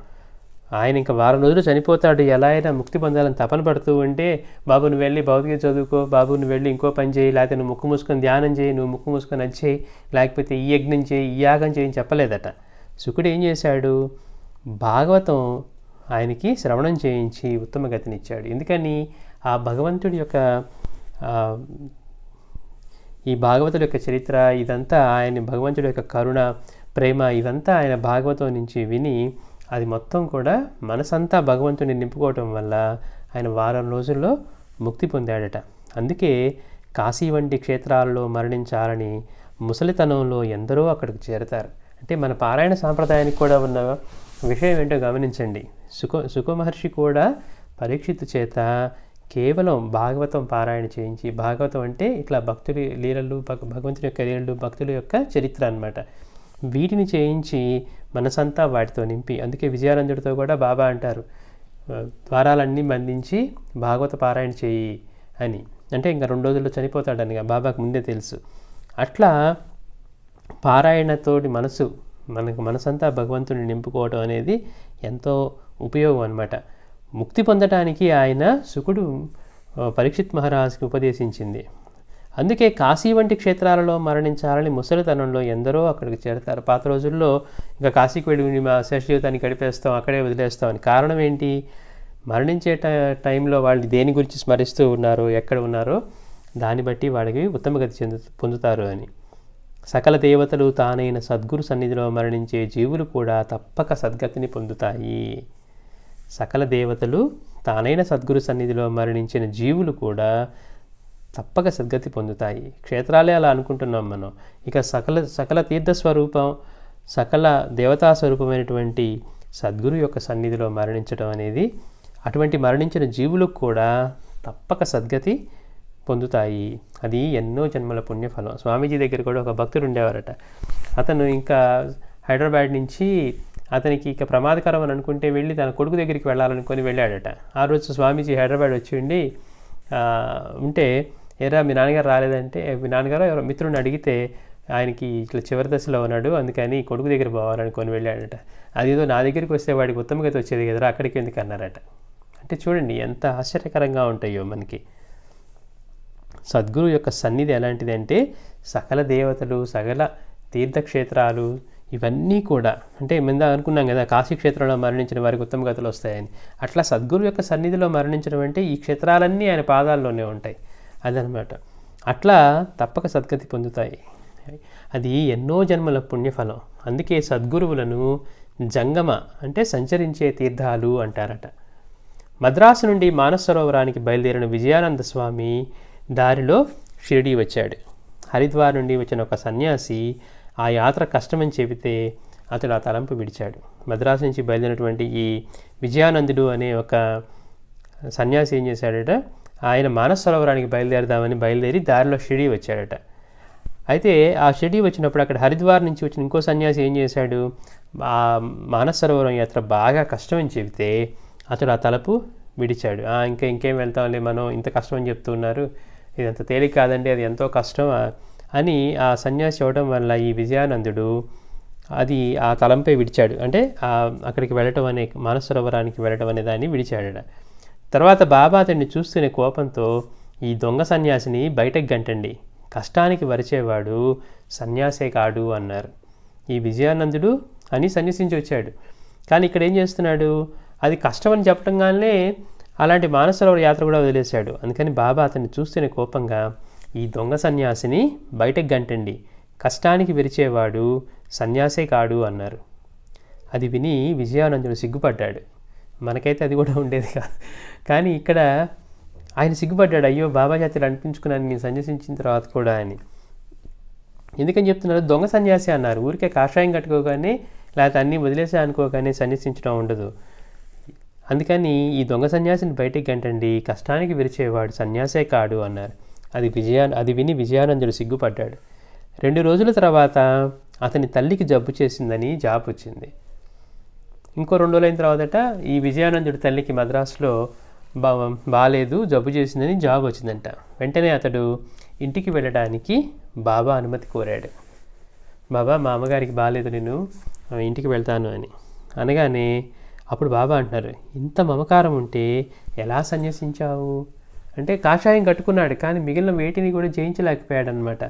ఆయన ఇంకా వారం రోజులు చనిపోతాడు, ఎలా అయినా ముక్తి పొందాలని తపన పడుతూ ఉంటే, బాబు నువ్వు వెళ్ళి భౌతిక చదువుకో, బాబు నువ్వు వెళ్ళి ఇంకో పని చేయి, లేకపోతే నువ్వు ముక్కు మూసుకొని ధ్యానం చేయి, నువ్వు ముక్కు మూసుకొని అది చేయి, లేకపోతే ఈ యజ్ఞం చేయి, ఈ యాగం చేయని చెప్పలేదట. శుకుడు ఏం చేశాడు? భాగవతం ఆయనకి శ్రవణం చేయించి ఉత్తమ గతినిచ్చాడు. ఎందుకని? ఆ భగవంతుడి యొక్క ఈ భాగవతుడి యొక్క చరిత్ర ఇదంతా, ఆయన భగవంతుడి యొక్క కరుణ ప్రేమ ఇదంతా ఆయన భాగవతం నుంచి విని అది మొత్తం కూడా మనసంతా భగవంతుని నింపుకోవటం వల్ల ఆయన వారం రోజుల్లో ముక్తి పొందాడట. అందుకే కాశీ వంటి క్షేత్రాల్లో మరణించాలని ముసలితనంలో ఎందరో అక్కడికి చేరతారు. అంటే మన పారాయణ సాంప్రదాయానికి కూడా ఉన్న విషయం ఏంటో గమనించండి. సుఖ మహర్షి కూడా పరీక్షిత్తు చేత కేవలం భాగవతం పారాయణ చేయించి, భాగవతం అంటే ఇట్లా భక్తుడి లీలలు, భగవంతుని యొక్క లీలలు, భక్తుల యొక్క చరిత్ర అన్నమాట, వీటిని చేయించి మనసంతా వాటితో నింపి, అందుకే విజయానందుడితో కూడా బాబా అంటారు, ద్వారాలన్నీ బంధించి భాగవత పారాయణ చేయి అని. అంటే ఇంకా 2 రోజుల్లో చనిపోతాడని బాబాకు ముందే తెలుసు. అట్లా పారాయణతోటి మనసంతా భగవంతుని నింపుకోవడం అనేది ఎంతో ఉపయోగం అన్నమాట. ముక్తి పొందటానికి ఆయన శుకుడు పరీక్షిత్ మహారాజుకి ఉపదేశించింది. అందుకే కాశీ వంటి క్షేత్రాలలో మరణించాలని ముసలితనంలో ఎందరో అక్కడికి చేరతారు. పాత రోజుల్లో ఇంకా కాశీకి వెళ్ళి మా శేష జీవితాన్ని గడిపేస్తాం, అక్కడే వదిలేస్తాం అని. కారణం ఏంటి? మరణించే టైంలో వాళ్ళు దేని గురించి స్మరిస్తూ ఉన్నారో, ఎక్కడ ఉన్నారో దాన్ని బట్టి వాళ్ళకి ఉత్తమగతి పొందుతారు అని. సకల దేవతలు తానైన సద్గురు సన్నిధిలో మరణించే జీవులు కూడా తప్పక సద్గతిని పొందుతాయి. సకల దేవతలు తానైన సద్గురు సన్నిధిలో మరణించిన జీవులు కూడా తప్పక సద్గతి పొందుతాయి. క్షేత్రాలే అలా అనుకుంటున్నాం మనం. ఇక సకల తీర్థస్వరూపం, సకల దేవతా స్వరూపమైనటువంటి సద్గురు యొక్క సన్నిధిలో మరణించడం అనేది, అటువంటి మరణించిన జీవులకు కూడా తప్పక సద్గతి పొందుతాయి. అది ఎన్నో జన్మల పుణ్యఫలం. స్వామీజీ దగ్గర కూడా ఒక భక్తుడు ఉండేవారట. అతను ఇంకా హైదరాబాద్ నుంచి అతనికి ఇక ప్రమాదకరం అని అనుకుంటే వెళ్ళి తన కొడుకు దగ్గరికి వెళ్ళాలనుకొని వెళ్ళాడట. ఆ రోజు స్వామీజీ హైదరాబాద్ వచ్చి ఉంటే, ఏరా మీ నాన్నగారు రాలేదంటే, మీ నాన్నగారు ఎవరో మిత్రుడిని అడిగితే ఆయనకి ఇట్లా చివరి దశలో ఉన్నాడు, అందుకని కొడుకు దగ్గర పోవాలనుకొని వెళ్ళాడట. అదేదో నా దగ్గరికి వస్తే వాడికి ఉత్తమగతి వచ్చేది కదరా, అక్కడికి ఎందుకు అన్నారట. అంటే చూడండి ఎంత ఆశ్చర్యకరంగా ఉంటాయో మనకి. సద్గురు యొక్క సన్నిధి ఎలాంటిది అంటే, సకల దేవతలు, సకల తీర్థక్షేత్రాలు ఇవన్నీ కూడా, అంటే మేము అనుకున్నాం కదా కాశీ క్షేత్రంలో మరణించిన వారికి ఉత్తమ గతులు వస్తాయని. అట్లా సద్గురు యొక్క సన్నిధిలో మరణించడం అంటే ఈ క్షేత్రాలన్నీ ఆయన పాదాల్లోనే ఉంటాయి, అదనమాట. అట్లా తప్పక సద్గతి పొందుతాయి. అది ఎన్నో జన్మల పుణ్యఫలం. అందుకే సద్గురువులను జంగమ అంటే సంచరించే తీర్థాలు అంటారట. మద్రాసు నుండి మానస సరోవరానికి బయలుదేరిన విజయానంద స్వామి దారిలో షిరిడీ వచ్చాడు. హరిద్వార్ నుండి వచ్చిన ఒక సన్యాసి ఆ యాత్ర కష్టమని చెబితే అతడు ఆ తలంపు విడిచాడు. మద్రాసు నుంచి బయలుదేరినటువంటి ఈ విజయానందుడు అనే ఒక సన్యాసి ఏం చేశాడట, ఆయన మానస సరోవరానికి బయలుదేరి దారిలో షిరిడీ వచ్చాడట. అయితే ఆ షిరిడీ వచ్చినప్పుడు అక్కడ హరిద్వార్ నుంచి వచ్చిన ఇంకో సన్యాసి ఏం చేశాడు, ఆ మానస సరోవరం యాత్ర బాగా కష్టమని చెబితే అతడు ఆ తలపు విడిచాడు. ఇంకేం వెళ్తాంలే, మనం ఇంత కష్టం అని చెప్తున్నారు, ఇది అంత తేలిక కాదండి, అది ఎంతో కష్టం అని ఆ సన్యాసి అవడం వల్ల ఈ విజయానందుడు అది ఆ తలంపై విడిచాడు. అంటే అక్కడికి వెళ్ళటం అనే మానస సరోవరానికి వెళ్ళటం అనే దాన్ని విడిచాడట. తర్వాత బాబా అతన్ని చూస్తూనే కోపంతో, ఈ దొంగ సన్యాసిని బయటకు గంటండి, కష్టానికి వరిచేవాడు సన్యాసే కాడు అన్నారు. ఈ విజయానందుడు అని సన్యసించి వచ్చాడు. కానీ ఇక్కడ ఏం చేస్తున్నాడు, అది కష్టమని చెప్పడంగానే అలాంటి మానస సరోవర యాత్ర కూడా వదిలేశాడు. అందుకని బాబా అతన్ని చూస్తూనే కోపంగా, ఈ దొంగ సన్యాసిని బయటకు గంటండి, కష్టానికి విరిచేవాడు సన్యాసే కాడు అన్నారు. అది విని విజయానందుడు సిగ్గుపడ్డాడు. మనకైతే అది కూడా ఉండేది కాదు, కానీ ఇక్కడ ఆయన సిగ్గుపడ్డాడు. అయ్యో, బాబా జాతర అనిపించుకున్నాను నేను సన్యసించిన తర్వాత కూడా అని. ఎందుకని చెప్తున్నారు, దొంగ సన్యాసి అన్నారు. ఊరికే కాషాయం కట్టుకోగానే లేకపోతే అన్నీ వదిలేసా అనుకోగానే సన్యసించడం ఉండదు. అందుకని ఈ దొంగ సన్యాసిని బయటికి గంటండి, కష్టానికి విరిచేవాడు సన్యాసే కాడు అన్నారు. అది విని విజయానందుడు సిగ్గుపడ్డాడు. 2 రోజుల తర్వాత అతని తల్లికి జబ్బు చేసిందని జాబ్ వచ్చింది. ఇంకో 2 రోజులైన తర్వాతట ఈ విజయానందుడి తల్లికి మద్రాసులో బాలేదు, జబ్బు చేసిందని జాబ్ వచ్చిందంట. వెంటనే అతడు ఇంటికి వెళ్ళడానికి బాబా అనుమతి కోరాడు. బాబా, మా అమ్మగారికి బాలేదు, నేను ఇంటికి వెళ్తాను అని అనగానే అప్పుడు బాబా అంటున్నారు, ఇంత మమకారం ఉంటే ఎలా సన్యసించావు అంటే, కాషాయం కట్టుకున్నాడు కానీ మిగిలిన వేటిని కూడా జయించలేకపోయాడు అనమాట.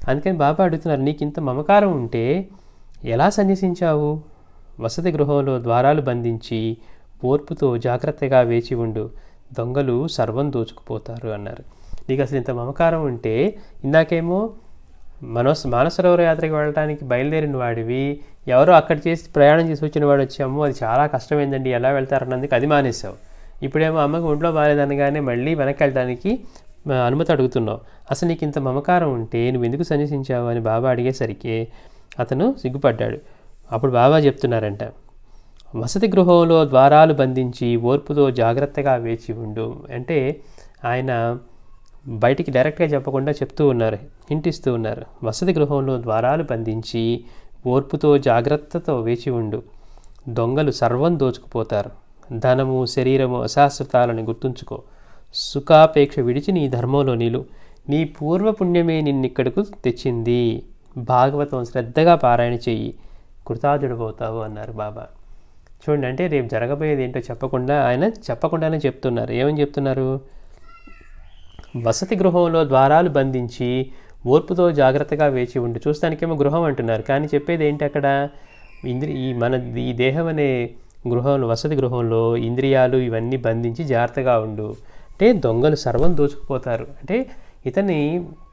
అందుకని బాబా అడుగుతున్నారు, నీకు ఇంత మమకారం ఉంటే ఎలా సన్యసించావు? వసతి గృహంలో ద్వారాలు బంధించి ఓర్పుతో జాగ్రత్తగా వేచి ఉండు, దొంగలు సర్వం దోచుకుపోతారు అన్నారు. నీకు అసలు ఇంత మమకారం ఉంటే, ఇందాకేమో మానస సరోవర యాత్రకి వెళ్ళడానికి బయలుదేరిన వాడివి, ఎవరో అక్కడ ప్రయాణం చేసి వచ్చిన వాడు వచ్చి, అమ్మో అది చాలా కష్టమైందండి, ఎలా వెళ్తారన్నందుకు అది మానేసావు. ఇప్పుడేమో అమ్మకి ఒంట్లో బాగాలేదనగానే మళ్ళీ వెనక్కి వెళ్ళడానికి అనుమతి అడుగుతున్నావు. అసలు నీకు ఇంత మమకారం ఉంటే నువ్వు ఎందుకు సన్యసించావు అని బాబా అడిగేసరికి అతను సిగ్గుపడ్డాడు. అప్పుడు బాబా చెప్తున్నారంట, వసతి గృహంలో ద్వారాలు బంధించి ఓర్పుతో జాగ్రత్తగా వేచి ఉండు అంటే, ఆయన బయటికి డైరెక్ట్గా చెప్పకుండా చెప్తూ ఉన్నారు, హింటిస్తూ ఉన్నారు. వసతి గృహంలో ద్వారాలు బంధించి ఓర్పుతో జాగ్రత్తతో వేచి ఉండు, దొంగలు సర్వం దోచుకుపోతారు, ధనము శరీరము అశాశ్వతాలని గుర్తుంచుకో, సుఖాపేక్ష విడిచి నీ ధర్మంలో నిలు, నీ పూర్వపుణ్యమే నిన్నిక్కడకు తెచ్చింది, భాగవతం శ్రద్ధగా పారాయణ చెయ్యి, కృతార్థుడిపోతావు అన్నారు బాబా. చూడండి, అంటే రేపు జరగబోయేది ఏంటో చెప్పకుండానే చెప్తున్నారు. ఏమని చెప్తున్నారు, వసతి గృహంలో ద్వారాలు బంధించి ఓర్పుతో జాగ్రత్తగా వేచి ఉండి, చూస్తానికేమో గృహం అంటున్నారు కానీ చెప్పేది ఏంటి అక్కడ, ఈ దేహం అనే గృహంలో, వసతి గృహంలో ఇంద్రియాలు ఇవన్నీ బంధించి జాగ్రత్తగా ఉండు అంటే దొంగలు సర్వం దోచుకుపోతారు. అంటే ఇతన్ని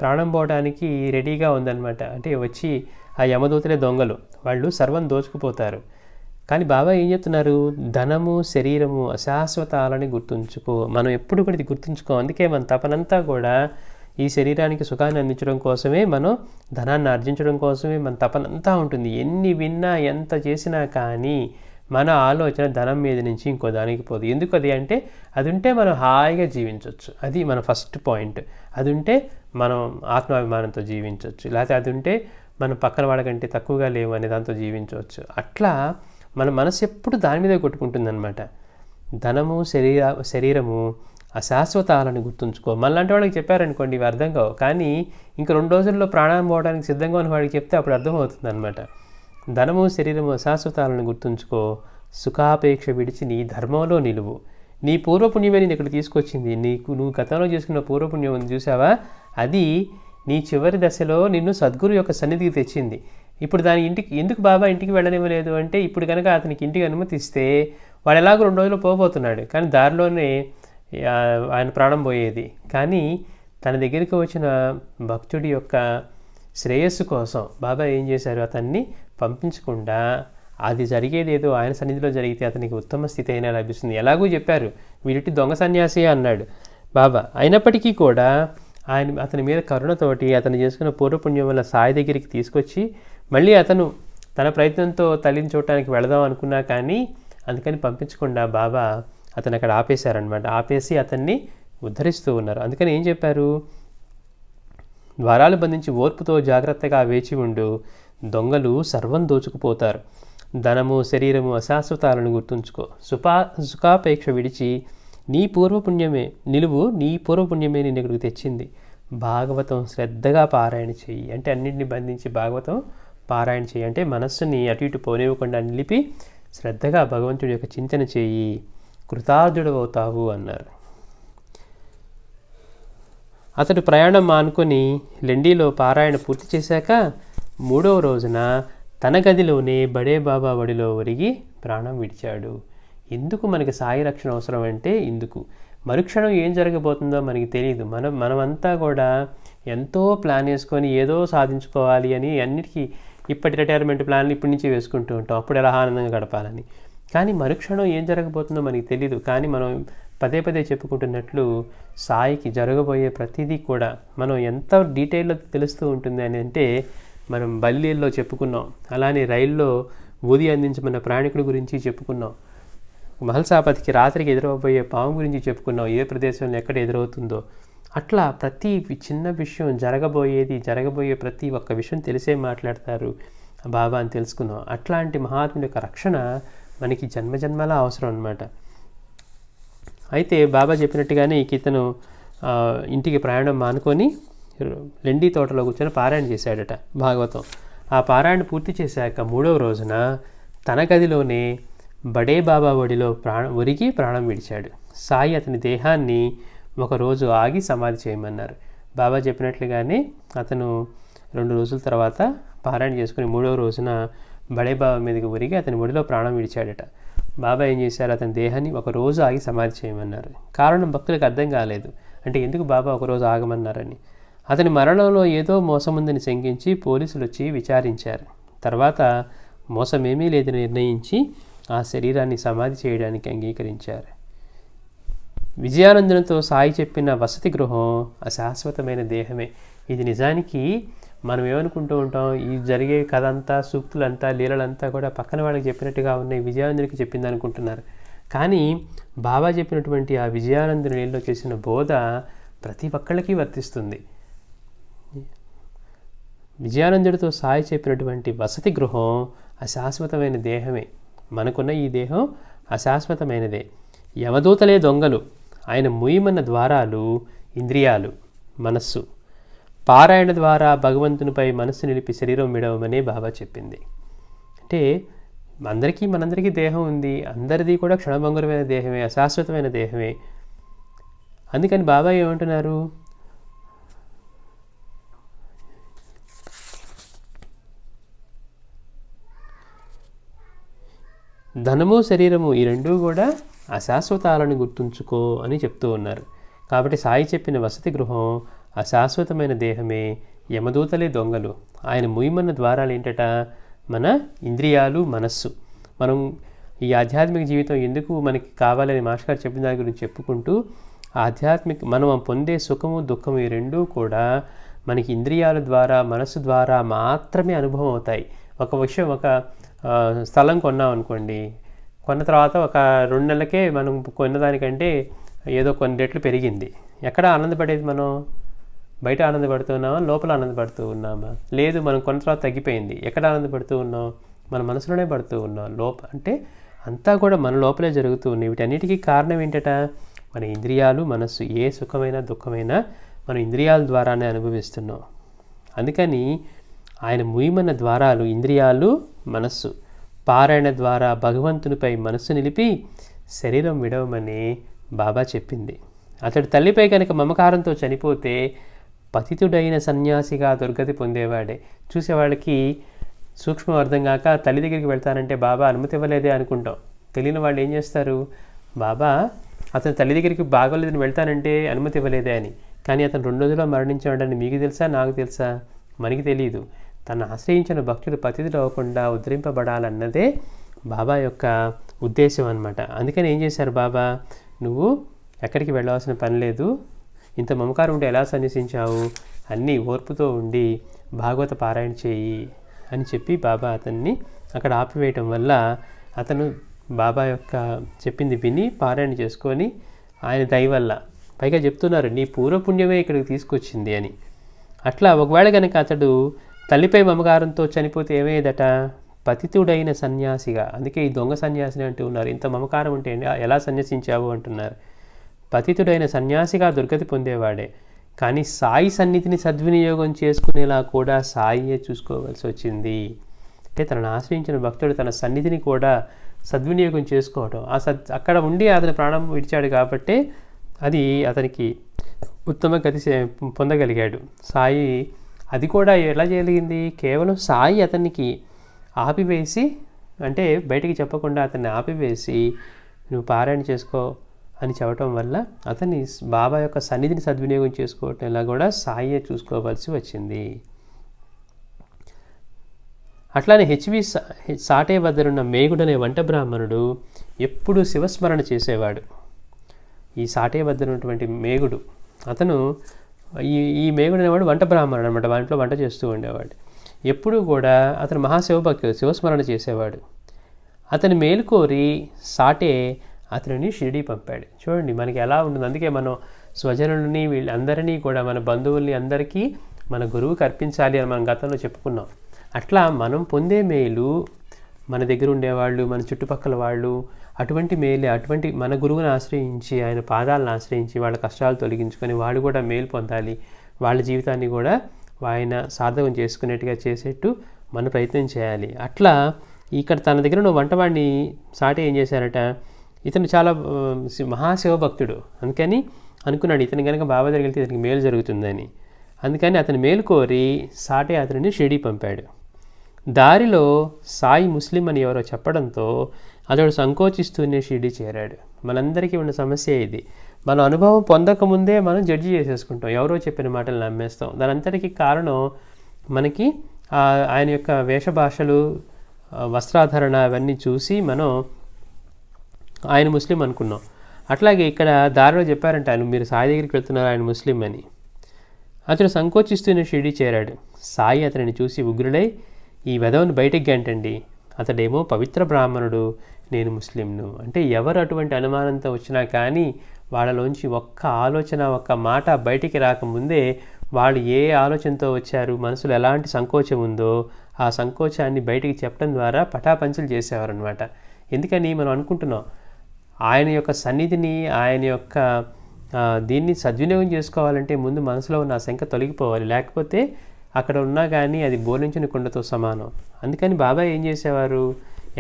ప్రాణం పోవడానికి రెడీగా ఉందన్నమాట. అంటే వచ్చి ఆ యమదూతలే దొంగలు, వాళ్ళు సర్వం దోచుకుపోతారు. కానీ బాబా ఏం చెప్తున్నారు, ధనము శరీరము అశాశ్వతాలని గుర్తుంచుకో. మనం ఎప్పుడు కూడా ఇది గుర్తుంచుకో. అందుకే మన తపనంతా కూడా ఈ శరీరానికి సుఖాన్ని అందించడం కోసమే, మనం ధనాన్ని ఆర్జించడం కోసమే మన తపనంతా ఉంటుంది. ఎన్ని విన్నా ఎంత చేసినా కానీ మన ఆలోచన ధనం మీద నుంచి ఇంకో దానికి పోదు. ఎందుకు అది అంటే, అది ఉంటే మనం హాయిగా జీవించవచ్చు. అది మన ఫస్ట్ పాయింట్. అది ఉంటే మనం ఆత్మాభిమానంతో జీవించవచ్చు, లేకపోతే అది ఉంటే మనం పక్కన వాళ్ళకంటే తక్కువగా లేవు అనే దాంతో జీవించవచ్చు. అట్లా మన మనసు ఎప్పుడు దాని మీదే కొట్టుకుంటుందన్నమాట. ధనము శరీరము అశాశ్వతాలను గుర్తుంచుకో. మనలాంటి వాళ్ళకి చెప్పారనుకోండి ఇవి అర్థం కావు, కానీ ఇంక 2 రోజుల్లో ప్రాణాయం పోవడానికి సిద్ధంగా ఉన్న వాడికి చెప్తే అప్పుడు అర్థమవుతుంది అనమాట. ధనము శరీరము అశాశ్వతాలను గుర్తుంచుకో, సుఖాపేక్ష విడిచి నీ ధర్మంలో నిలువు. నీ పూర్వపుణ్యమే నేను ఇక్కడ తీసుకొచ్చింది. నువ్వు గతంలో చేసుకున్న పూర్వపుణ్యం ఉంది చూసావా, అది నీ చివరి దశలో నిన్ను సద్గురు యొక్క సన్నిధికి తెచ్చింది. ఇప్పుడు దాని ఎందుకు బాబా ఇంటికి వెళ్ళనివ్వలేదు అంటే, ఇప్పుడు కనుక అతనికి ఇంటికి అనుమతిస్తే వాడు ఎలాగో 2 రోజులు పోబోతున్నాడు, కానీ దారిలోనే ఆయన ప్రాణం పోయేది. కానీ తన దగ్గరికి వచ్చిన భక్తుడి యొక్క శ్రేయస్సు కోసం బాబా ఏం చేశారు, అతన్ని పంపించకుండా అది జరిగేదేదో ఆయన సన్నిధిలో జరిగితే అతనికి ఉత్తమ స్థితి అయినా లభిస్తుంది. ఎలాగూ చెప్పారు, వీడిటి దొంగ సన్యాసి అన్నాడు బాబా. అయినప్పటికీ కూడా అతని మీద కరుణతోటి అతను చేసుకున్న పూర్వపుణ్యం వల్ల సాయి దగ్గరికి తీసుకొచ్చి మళ్ళీ అతను తన ప్రయత్నంతో తల్లిని చూడటానికి వెళదాం అనుకున్నా కానీ అందుకని పంపించకుండా బాబా అతను అక్కడ ఆపేశారనమాట. ఆపేసి అతన్ని ఉద్ధరిస్తూ ఉన్నారు. అందుకని ఏం చెప్పారు, ద్వారాలు బంధించి ఓర్పుతో జాగ్రత్తగా వేచి ఉండు, దొంగలు సర్వం దోచుకుపోతారు. ధనము శరీరము అశాశ్వతాలను గుర్తుంచుకో. సుఖాపేక్ష విడిచి నీ పూర్వపుణ్యమే నిన్ను ఇక్కడికి తెచ్చింది. భాగవతం శ్రద్ధగా పారాయణ చెయ్యి అంటే అన్నింటినీ బంధించి భాగవతం పారాయణ చెయ్యి అంటే మనస్సుని అటు ఇటు పోనివ్వకుండా నిలిపి శ్రద్ధగా భగవంతుడి యొక్క చింతన చెయ్యి, కృతార్థుడవుతావు అన్నారు. అతడు ప్రయాణం మానుకొని లెండీలో పారాయణ పూర్తి చేశాక 3వ రోజున తన గదిలోనే బడే బాబా ఒడిలో ఒరిగి ప్రాణం విడిచాడు. ఎందుకు మనకి సాయి రక్షణ అవసరం అంటే ఇందుకు. మరుక్షణం ఏం జరగబోతుందో మనకి తెలియదు. మనమంతా కూడా ఎంతో ప్లాన్ వేసుకొని ఏదో సాధించుకోవాలి అని అన్నిటికీ ఇప్పటి రిటైర్మెంట్ ప్లాన్లు ఇప్పటి నుంచి వేసుకుంటూ ఉంటాం, అప్పుడు ఎలా ఆనందంగా గడపాలని. కానీ మరుక్షణం ఏం జరగబోతుందో మనకి తెలియదు. కానీ మనం పదే పదే చెప్పుకుంటున్నట్లు సాయికి జరగబోయే ప్రతిదీ కూడా మనం ఎంత డీటెయిల్లో తెలుస్తూ ఉంటుంది అని అంటే మనం బల్లీల్లో చెప్పుకున్నాం, అలానే రైల్లో ఊది అందించమన్న ప్రయాణికుడి గురించి చెప్పుకున్నాం, మహల్సాపతికి రాత్రికి ఎదురవబోయే పాము గురించి చెప్పుకున్నాం, ఏ ప్రదేశంలో ఎక్కడ ఎదురవుతుందో. అట్లా ప్రతి చిన్న విషయం జరగబోయే ప్రతి ఒక్క విషయం తెలిసే మాట్లాడతారు బాబా అని తెలుసుకున్నాం. అట్లాంటి మహాత్ముడి యొక్క రక్షణ మనకి జన్మజన్మలా అవసరం అన్నమాట. అయితే బాబా చెప్పినట్టుగానే ఇతను ఇంటికి ప్రయాణం మానుకొని లెండి తోటలో కూర్చొని పారాయణ చేశాడట భాగవతం. ఆ పారాయణ పూర్తి చేశాక 3వ రోజున తన గదిలోనే బడే బాబా ఒడిలో ఒరిగి ప్రాణం విడిచాడు. సాయి అతని దేహాన్ని ఒకరోజు ఆగి సమాధి చేయమన్నారు. బాబా చెప్పినట్లుగానే అతను 2 రోజుల తర్వాత పారాయణ చేసుకుని 3వ రోజున బడే బాబా మీదకి ఒరిగి అతని ఒడిలో ప్రాణం విడిచాడట. బాబా ఏం చేశారు, అతని దేహాన్ని ఒకరోజు ఆగి సమాధి చేయమన్నారు. కారణం భక్తులకు అర్థం కాలేదు. అంటే ఎందుకు బాబా ఒకరోజు ఆగమన్నారని. అతని మరణంలో ఏదో మోసముందని శంకించి పోలీసులు వచ్చి విచారించారు. తర్వాత మోసమేమీ లేదని నిర్ణయించి ఆ శరీరాన్ని సమాధి చేయడానికి అంగీకరించారు. విజయానందనతో సాయి చెప్పిన వసతి గృహం అశాశ్వతమైన దేహమే. ఇది నిజానికి మనం ఏమనుకుంటూ ఉంటాం, ఈ జరిగే కథ అంతా, సూక్తులంతా, లీలలంతా కూడా పక్కన వాళ్ళకి చెప్పినట్టుగా ఉన్నాయి, విజయానందునికి చెప్పింది అనుకుంటున్నారు. కానీ బాబా చెప్పినటువంటి ఆ విజయానందుని లీలలో చేసిన బోధ ప్రతి ఒక్కళ్ళకి వర్తిస్తుంది. విజయానందుడితో సాయి చెప్పినటువంటి వసతి గృహం అశాశ్వతమైన దేహమే. మనకున్న ఈ దేహం అశాశ్వతమైనదే. యమదూతలే దొంగలు. ఆయన ముయ్యమన్న ద్వారాలు ఇంద్రియాలు, మనస్సు. పారాయణ ద్వారా భగవంతునిపై మనస్సు నిలిపి శరీరం విడవమనే బాబా చెప్పింది. అంటే మనందరికీ దేహం ఉంది, అందరిది కూడా క్షణభంగురమైన దేహమే, అశాశ్వతమైన దేహమే. అందుకని బాబా ఏమంటున్నారు, ధనము శరీరము ఈ రెండూ కూడా అశాశ్వతాలను గుర్తుంచుకో అని చెప్తూ ఉన్నారు. కాబట్టి సాయి చెప్పిన వసతి గృహం అశాశ్వతమైన దేహమే, యమదూతలే దొంగలు. ఆయన ముయ్యమన్న ద్వారాలు ఏంటట, మన ఇంద్రియాలు, మనస్సు. మనం ఈ ఆధ్యాత్మిక జీవితం ఎందుకు మనకి కావాలని మాస్టర్ గారు చెప్పిన దాని గురించి చెప్పుకుంటూ మనం పొందే సుఖము దుఃఖము ఈ రెండూ కూడా మనకి ఇంద్రియాల ద్వారా, మనస్సు ద్వారా మాత్రమే అనుభవం అవుతాయి. ఒక విషయం, ఒక స్థలం కొన్నాం అనుకోండి, కొన్న తర్వాత ఒక 2 నెలలకే మనం కొన్నదానికంటే ఏదో కొన్ని రెట్లు పెరిగింది. ఎక్కడ ఆనందపడేది మనం? బయట ఆనందపడుతున్నామా, లోపల ఆనందపడుతూ ఉన్నామా? లేదు, మనం కొన్న తర్వాత తగ్గిపోయింది. ఎక్కడ ఆనందపడుతూ ఉన్నాం? మన మనసులోనే పడుతూ ఉన్నాం. అంటే అంతా కూడా మన లోపలే జరుగుతూ ఉన్నాయి. వీటన్నిటికీ కారణం ఏంటట, మన ఇంద్రియాలు, మనస్సు. ఏ సుఖమైనా దుఃఖమైనా మనం ఇంద్రియాల ద్వారానే అనుభవిస్తున్నాం. అందుకని ఆయన ముయ్యమన్న ద్వారాలు ఇంద్రియాలు, మనస్సు. పారాయణ ద్వారా భగవంతునిపై మనస్సు నిలిపి శరీరం విడవమని బాబా చెప్పింది. అతడు తల్లిపై కనుక మమకారంతో చనిపోతే పతితుడైన సన్యాసిగా దుర్గతి పొందేవాడే. చూసేవాళ్ళకి సూక్ష్మం అర్థం కాక తల్లి దగ్గరికి వెళ్తానంటే బాబా అనుమతి ఇవ్వలేదే అనుకుంటాం. తెలియని వాళ్ళు ఏం చేస్తారు, బాబా అతను తల్లి దగ్గరికి బాగోలేదని వెళ్తానంటే అనుమతి ఇవ్వలేదే అని. కానీ అతను 2 రోజుల్లో మరణించాడని మీకు తెలుసా, నాకు తెలుసా? మనకి తెలియదు. తను ఆశ్రయించిన భక్తుడు పతితులు అవ్వకుండా ఉద్ధరింపబడాలన్నదే బాబా యొక్క ఉద్దేశం అన్నమాట. అందుకని ఏం చేశారు బాబా, నువ్వు ఎక్కడికి వెళ్ళవలసిన పని లేదు, ఇంత మమకారం ఉంటే ఎలా సన్యసించావు, అన్నీ ఓర్పుతో ఉండి భాగవత పారాయణ చేయి అని చెప్పి బాబా అతన్ని అక్కడ ఆపివేయటం వల్ల అతను బాబా యొక్క చెప్పింది విని పారాయణ చేసుకొని ఆయన దయ వల్ల, పైగా చెప్తున్నారు నీ పూర్వపుణ్యమే ఇక్కడికి తీసుకొచ్చింది అని. అట్లా ఒకవేళ కనుక అతడు తల్లిపై మమకారంతో చనిపోతే ఏమయ్యేదట, పతితుడైన సన్యాసిగా, అందుకే ఈ దొంగ సన్యాసిని అంటూ ఉన్నారు. ఇంత మమకారం ఉంటే ఎలా సన్యసించావు అంటున్నారు. పతితుడైన సన్యాసిగా దుర్గతి పొందేవాడే, కానీ సాయి సన్నిధిని సద్వినియోగం చేసుకునేలా కూడా సాయియే చూసుకోవాల్సి వచ్చింది. అంటే తనను ఆశ్రయించిన భక్తుడు తన సన్నిధిని కూడా సద్వినియోగం చేసుకోవటం, అక్కడ ఉండి అతని ప్రాణం విడిచాడు కాబట్టి అది అతనికి ఉత్తమ గతి పొందగలిగాడు. సాయి అది కూడా ఎలా చేయగలిగింది, కేవలం సాయి అతనికి ఆపివేసి, అంటే బయటికి చెప్పకుండా అతన్ని ఆపివేసి నువ్వు పారాయణ చేసుకో అని చెప్పటం వల్ల అతన్ని బాబా యొక్క సన్నిధిని సద్వినియోగం చేసుకోవటం ఇలా కూడా సాయే చూసుకోవాల్సి వచ్చింది. అట్లానే సాటే వద్దనున్న మేగుడనే వంట బ్రాహ్మణుడు ఎప్పుడూ శివస్మరణ చేసేవాడు. ఈ సాటే వద్దనున్నటువంటి మేగుడు, అతను ఈ మేగుడు అనేవాడు వంట బ్రాహ్మణుడు అనమాట, వంటలో వంట చేస్తూ ఉండేవాడు. ఎప్పుడూ కూడా అతను మహాశివభక్తుడు, శివస్మరణ చేసేవాడు. అతని మేలుకోరి సాటే అతనిని షిరిడీ పంపాడు. చూడండి మనకి ఎలా ఉంటుంది. అందుకే మనం స్వజనులని వీళ్ళందరినీ కూడా, మన బంధువుల్ని అందరికీ మన గురువుకి అర్పించాలి అని మనం గతంలో చెప్పుకున్నాం. అట్లా మనం పొందే మేలు మన దగ్గర ఉండేవాళ్ళు, మన చుట్టుపక్కల వాళ్ళు, అటువంటి మేలే, అటువంటి మన గురువుని ఆశ్రయించి ఆయన పాదాలను ఆశ్రయించి వాళ్ళ కష్టాలు తొలగించుకొని వాళ్ళు కూడా మేలు పొందాలి, వాళ్ళ జీవితాన్ని కూడా ఆయన సార్థకం చేసుకునేట్టుగా చేసేట్టు మన ప్రయత్నం చేయాలి. అట్లా ఇక్కడ తన దగ్గర ఉన్న వంటవాడిని సాటి ఏం చేశారట, ఇతను చాలా మహాశివభక్తుడు, అందుకని అనుకున్నాడు ఇతను కనుక బాబా దగ్గరికి వెళ్తే ఇతనికి మేలు జరుగుతుందని. అందుకని అతని మేలు కోరి సాటే అతనిని షిరిడీ పంపాడు. దారిలో సాయి ముస్లిం అని ఎవరో చెప్పడంతో అతడు సంకోచిస్తూనే షిరిడీ చేరాడు. మనందరికీ ఉన్న సమస్య ఇది. మన అనుభవం పొందకముందే మనం జడ్జి చేసేసుకుంటాం, ఎవరో చెప్పిన మాటలు నమ్మేస్తాం. దానంతటికీ కారణం మనకి ఆయన యొక్క వేషభాషలు, వస్త్రాధరణ అవన్నీ చూసి మనం ఆయన ముస్లిం అనుకున్నాం. అట్లాగే ఇక్కడ దారిలో చెప్పారంట ఆయన, మీరు సాయి దగ్గరికి వెళ్తున్నారు, ఆయన ముస్లిం అని. అతడు సంకోచిస్తూనే షిరిడీ చేరాడు. సాయి అతనిని చూసి ఉగ్రుడై, ఈ వెధవను బయటికి గంటండి, అతడేమో పవిత్ర బ్రాహ్మణుడు, నేను ముస్లింను. అంటే ఎవరు అటువంటి అనుమానంతో వచ్చినా కానీ వాళ్ళలోంచి ఒక్క ఆలోచన, ఒక్క మాట బయటికి రాకముందే వాళ్ళు ఏ ఆలోచనతో వచ్చారు, మనసులో ఎలాంటి సంకోచం ఉందో ఆ సంకోచాన్ని బయటికి చెప్పడం ద్వారా పటాపంచలు చేసేవారు అనమాట. ఎందుకని మనం అనుకుంటున్నాం, ఆయన యొక్క సన్నిధిని, ఆయన యొక్క దీన్ని సద్వినియోగం చేసుకోవాలంటే ముందు మనసులో ఉన్న ఆ శంక తొలగిపోవాలి, లేకపోతే అక్కడ ఉన్నా కానీ అది బోలించిన కుండతో సమానం. అందుకని బాబా ఏం చేసేవారు,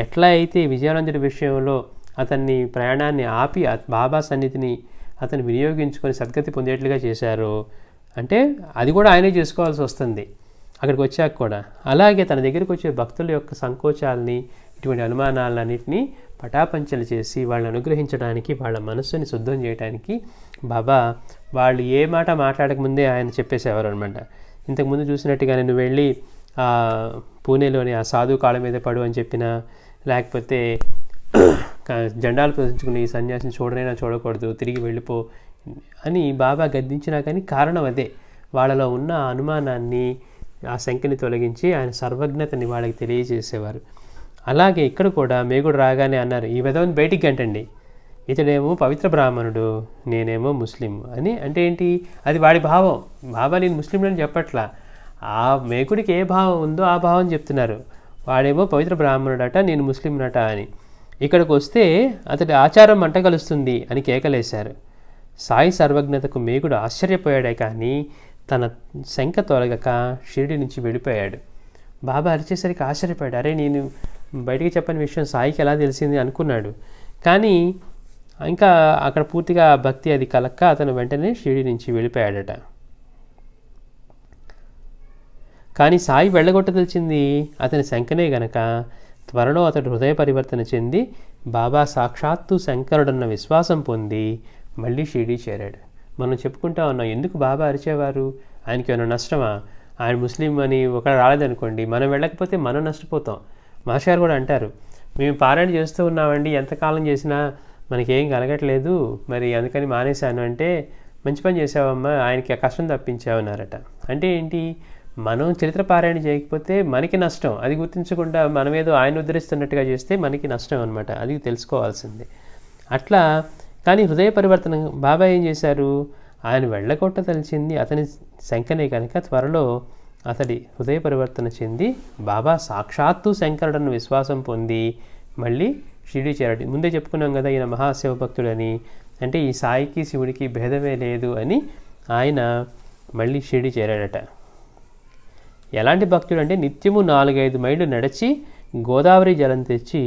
ఎట్లా అయితే విజయానందుడి విషయంలో అతన్ని ప్రయాణాన్ని ఆపి బాబా సన్నిధిని అతను వినియోగించుకొని సద్గతి పొందేట్లుగా చేశారో, అంటే అది కూడా ఆయనే చేసుకోవాల్సి వస్తుంది అక్కడికి వచ్చాక కూడా. అలాగే తన దగ్గరికి వచ్చే భక్తుల యొక్క సంకోచాలని, ఇటువంటి అనుమానాలన్నింటినీ పటాపంచలు చేసి వాళ్ళని అనుగ్రహించడానికి, వాళ్ళ మనస్సుని శుద్ధం చేయడానికి బాబా వాళ్ళు ఏ మాట మాట్లాడకముందే ఆయన చెప్పేసేవారు అనమాట. ఇంతకుముందు చూసినట్టుగా నేను వెళ్ళి పూణేలోని ఆ సాధువు కాళ్ళ మీద పడు అని చెప్పినా, లేకపోతే జెండాలు ప్రదర్శించుకుని ఈ సన్యాసిని చూడనైనా చూడకూడదు, తిరిగి వెళ్ళిపో అని బాబా గద్దించినా కానీ కారణం అదే, వాళ్ళలో ఉన్న అనుమానాన్ని, ఆ శంకని తొలగించి ఆయన సర్వజ్ఞతని వాళ్ళకి తెలియజేసేవారు. అలాగే ఇక్కడ కూడా మేగుడు రాగానే అన్నారు, ఈ విధవని బయటికి గంటండి, ఇతడేమో పవిత్ర బ్రాహ్మణుడు, నేనేమో ముస్లిం అని. అంటే ఏంటి, అది వాడి భావం. బాబా నేను ముస్లింలని చెప్పట్లా, ఆ మేకుడికి ఏ భావం ఉందో ఆ భావం చెప్తున్నారు. వాడేమో పవిత్ర బ్రాహ్మణుడట, నేను ముస్లింనట అని. ఇక్కడికి వస్తే అతడి ఆచారం మంట కలుస్తుంది అని కేకలేశారు. సాయి సర్వజ్ఞతకు మేకుడు ఆశ్చర్యపోయాడే కానీ తన శంక తొలగక షిరిడి నుంచి వెళ్ళిపోయాడు. బాబా అరిచేసరికి ఆశ్చర్యపోయాడు, అరే నేను బయటికి చెప్పని విషయం సాయికి ఎలా తెలిసింది అనుకున్నాడు. కానీ ఇంకా అక్కడ పూర్తిగా భక్తి అది కలక్క అతను వెంటనే షిరిడి నుంచి వెళ్ళిపోయాడట. కానీ సాయి వెళ్ళగొట్టదలిచింది అతని శంకనే గనక త్వరలో అతడు హృదయ పరివర్తన చెంది బాబా సాక్షాత్తు శంకరుడన్న విశ్వాసం పొంది మళ్ళీ షిరిడి చేరాడు. మనం చెప్పుకుంటా ఉన్నాం, ఎందుకు బాబా అరిచేవారు, ఆయనకి ఏమైనా నష్టమా? ఆయన ముస్లిం అని ఒక రాలేదనుకోండి, మనం వెళ్ళకపోతే మనం నష్టపోతాం. మాస్టర్ గారు కూడా అంటారు, మేము పారాయణ చేస్తూ ఉన్నామండి, ఎంతకాలం చేసినా మనకేం కలగట్లేదు, మరి అందుకని మానేశాను అంటే, మంచి పని చేసావమ్మా, ఆయనకి ఆ కష్టం తప్పించావన్నారట. అంటే ఏంటి, మనం చరిత్ర పారాయణ చేయకపోతే మనకి నష్టం, అది గుర్తించకుండా మనమేదో ఆయన ఉద్ధరిస్తున్నట్టుగా చేస్తే మనకి నష్టం అనమాట, అది తెలుసుకోవాల్సిందే. అట్లా కానీ హృదయ పరివర్తన బాబా ఏం చేశారు, ఆయన వెళ్ళగొట్టదలిచింది అతని శంకనే కనుక త్వరలో అతడి హృదయ పరివర్తన చెంది బాబా సాక్షాత్తు శంకరుడన్న విశ్వాసం పొంది మళ్ళీ షిరిడి చేరాడు. ముందే చెప్పుకున్నాం కదా, ఈయన మహాశివభక్తుడని, అంటే ఈ సాయికి శివుడికి భేదమే లేదు అని ఆయన మళ్ళీ షిరిడి చేరాడట. ఎలాంటి భక్తుడు అంటే నిత్యము 4-5 మైళ్ళు నడిచి గోదావరి జలం తెచ్చి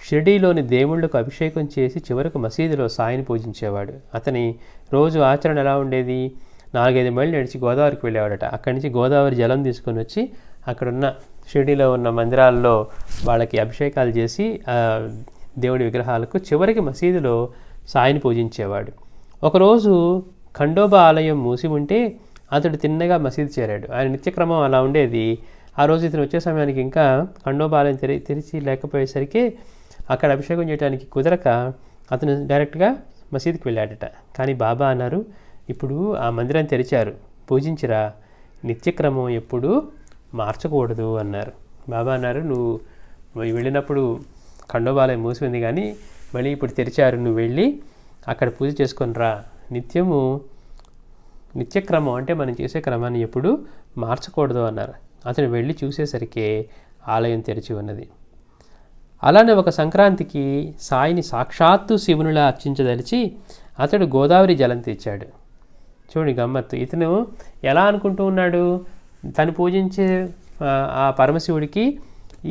షిరిడీలోని దేవుళ్లకు అభిషేకం చేసి చివరకు మసీదులో సాయిని పూజించేవాడు. అతని రోజు ఆచరణ ఎలా ఉండేది, 4-5 మైళ్ళు నడిచి గోదావరికి వెళ్ళేవాడట. అక్కడి నుంచి గోదావరి జలం తీసుకొని వచ్చి అక్కడున్న షిరిడీలో ఉన్న మందిరాల్లో వాళ్ళకి అభిషేకాలు చేసి దేవుడి విగ్రహాలకు చివరికి మసీదులో సాయిని పూజించేవాడు. ఒకరోజు ఖండోబా ఆలయం మూసి ఉంటే అతడు తిన్నగా మసీదు చేరాడు. ఆయన నిత్యక్రమం అలా ఉండేది. ఆ రోజు ఇతను వచ్చే సమయానికి ఇంకా ఖండోబా ఆలయం తెరిచి లేకపోయేసరికి అక్కడ అభిషేకం చేయడానికి కుదరక అతను డైరెక్ట్గా మసీదుకి వెళ్ళాడట. కానీ బాబా అన్నారు, ఇప్పుడు ఆ మందిరాన్ని తెరిచారు, పూజించిరా, నిత్యక్రమం ఎప్పుడు మార్చకూడదు అన్నారు. బాబా అన్నారు, నువ్వు వెళ్ళినప్పుడు ఖండోబాలయం మూసిపోయింది కానీ మళ్ళీ ఇప్పుడు తెరిచారు, నువ్వు వెళ్ళి అక్కడ పూజ చేసుకొని రా, నిత్యక్రమం అంటే మనం చేసే క్రమాన్ని ఎప్పుడు మార్చకూడదు అన్నారు. అతను వెళ్ళి చూసేసరికి ఆలయం తెరిచి ఉన్నది. అలానే ఒక సంక్రాంతికి సాయిని సాక్షాత్తు శివునిలా అర్చించదలిచి అతడు గోదావరి జలం తెచ్చాడు. చూడండి గమ్మత్తు, ఇతను ఎలా అనుకుంటూ ఉన్నాడు, తను పూజించే ఆ పరమశివుడికి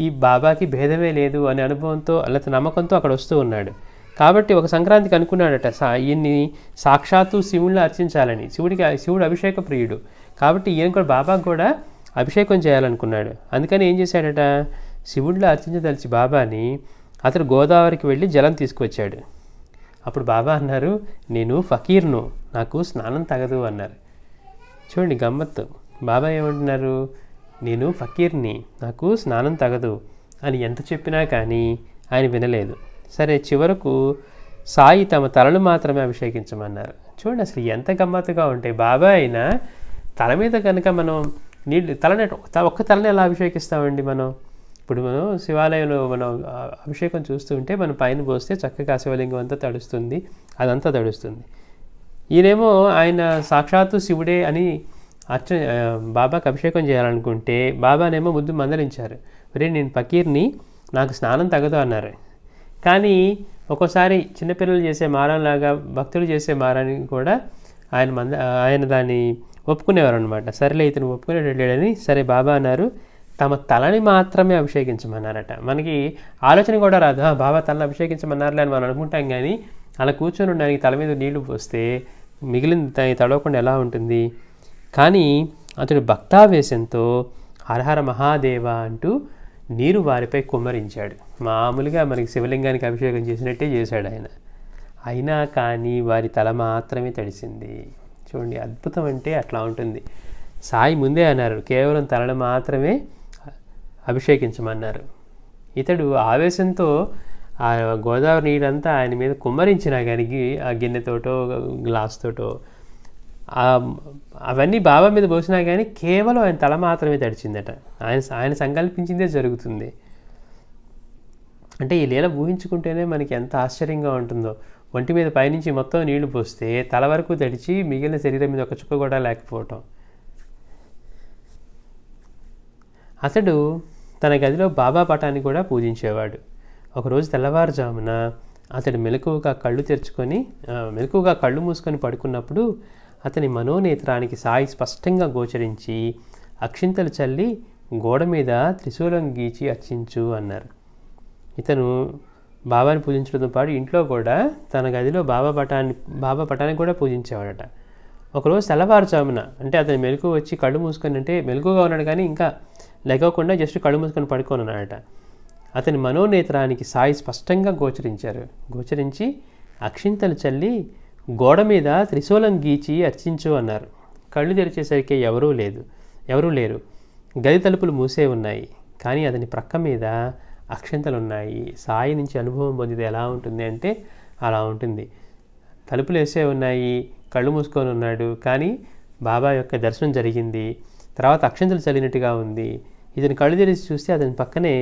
ఈ బాబాకి భేదమే లేదు అనే అనుభవంతో లేకపోతే నమ్మకంతో అక్కడ వస్తూ ఉన్నాడు. కాబట్టి ఒక సంక్రాంతికి అనుకున్నాడట ఈయన్ని సాక్షాత్తు శివుడిని అర్చించాలని. శివుడు అభిషేక ప్రియుడు కాబట్టి ఈయన కూడా బాబాకు కూడా అభిషేకం చేయాలనుకున్నాడు. అందుకని ఏం చేశాడట, శివుడిలో అర్చించదలిచి బాబాని అతడు గోదావరికి వెళ్ళి జలం తీసుకొచ్చాడు. అప్పుడు బాబా అన్నారు, నేను ఫకీర్ను, నాకు స్నానం తగదు అన్నారు. చూడండి గమ్మత్తు, బాబా ఏమంటున్నారు, నేను ఫకీర్ని, నాకు స్నానం తగదు అని ఎంత చెప్పినా కానీ ఆయన వినలేదు. సరే, చివరకు సాయి తమ తలను మాత్రమే అభిషేకించమన్నారు. చూడండి అసలు ఎంత గమ్మత్తుగా ఉంటాయి. బాబా అయినా తల మీద కనుక మనం నీళ్ళు ఒక్క తలని ఎలా అభిషేకిస్తామండి మనం. ఇప్పుడు మనం శివాలయంలో మనం అభిషేకం చూస్తూ ఉంటే మనం పైన పోస్తే చక్కగా శివలింగం అంతా తడుస్తుంది, అదంతా తడుస్తుంది. ఈయనేమో ఆయన సాక్షాత్తు శివుడే అని బాబాకి అభిషేకం చేయాలనుకుంటే బాబానేమో ముద్దు మందలించారు, మరి నేను ఫకీర్ని, నాకు స్నానం తగదు అన్నారు. కానీ ఒక్కోసారి చిన్నపిల్లలు చేసే మారంలాగా భక్తులు చేసే మారాన్ని కూడా ఆయన దాన్ని ఒప్పుకునేవారు అనమాట. సరేలే ఇతను ఒప్పుకునేటట్లేడని సరే బాబా అన్నారు, తమ తలని మాత్రమే అభిషేకించమన్నారట. మనకి ఆలోచన కూడా రాదు, బాబా తలని అభిషేకించమన్నారులే అని మనం అనుకుంటాం. కానీ అలా కూర్చొని ఉండడానికి తల మీద నీళ్లు పోస్తే మిగిలిన తడవకుండా ఎలా ఉంటుంది. కానీ అతడు భక్తావేశంతో హరహర మహాదేవ అంటూ నీరు వారిపై కుమ్మరించాడు. మామూలుగా మనకి శివలింగానికి అభిషేకం చేసినట్టే చేశాడు ఆయన. అయినా కానీ వారి తల మాత్రమే తడిసింది. చూడండి, అద్భుతం అంటే అట్లా ఉంటుంది. సాయి ముందే అన్నారు, కేవలం తలను మాత్రమే అభిషేకించమన్నారు. ఇతడు ఆవేశంతో ఆ గోదావరి నీరంతా ఆయన మీద కుమ్మరించినా కానీ ఆ గిన్నెతోటో గ్లాస్తోటో అవన్నీ బాబా మీద పోసినా కానీ కేవలం ఆయన తల మాత్రమే తడిచిందట. ఆయన సంకల్పించిందే జరుగుతుంది. అంటే ఈ లీల ఊహించుకుంటేనే మనకి ఎంత ఆశ్చర్యంగా ఉంటుందో. ఒంటి మీద పైనుంచి మొత్తం నీళ్లు పోస్తే తల వరకు తడిచి మిగిలిన శరీరం మీద ఒక చుక్క కూడా లేకపోవటం. అతడు తన గదిలో బాబా పటాన్ని కూడా పూజించేవాడు. ఒకరోజు తెల్లవారుజామున అతడు మెలకువగా కళ్ళు మూసుకొని పడుకున్నప్పుడు అతని మనోనేత్రానికి సాయి స్పష్టంగా గోచరించి అక్షింతలు చల్లి గోడ మీద త్రిశూలం గీచి అర్చించు అన్నారు. ఇతను బాబాని పూజించడంతో పాటు ఇంట్లో కూడా తన గదిలో బాబా పటాన్ని కూడా పూజించేవాడట. ఒకరోజు తెల్లవారుజామున, అంటే అతని మెలకు వచ్చి కళ్ళు మూసుకొని, అంటే మెలకుగా ఉన్నాడు కానీ ఇంకా లెగవకుండా జస్ట్ కళ్ళు మూసుకొని పడుకొని ఉన్నాడట. అతని మనోనేత్రానికి సాయి స్పష్టంగా గోచరించి అక్షింతలు చల్లి గోడ మీద త్రిశూలం గీచి అర్చించు అన్నారు. కళ్ళు తెరిచేసరికి ఎవరూ లేదు. ఎవరూ లేరు. గది తలుపులు మూసే ఉన్నాయి, కానీ అతని ప్రక్క మీద అక్షింతలు ఉన్నాయి. సాయి నుంచి అనుభవం పొందితే ఎలా ఉంటుంది అంటే అలా ఉంటుంది. తలుపులు వేసే ఉన్నాయి, కళ్ళు మూసుకొని ఉన్నాడు, కానీ బాబా యొక్క దర్శనం జరిగింది. తర్వాత అక్షింతలు చల్లినట్టుగా ఉంది. ఇతని కళ్ళు తెరిచి చూస్తే అతని పక్కనే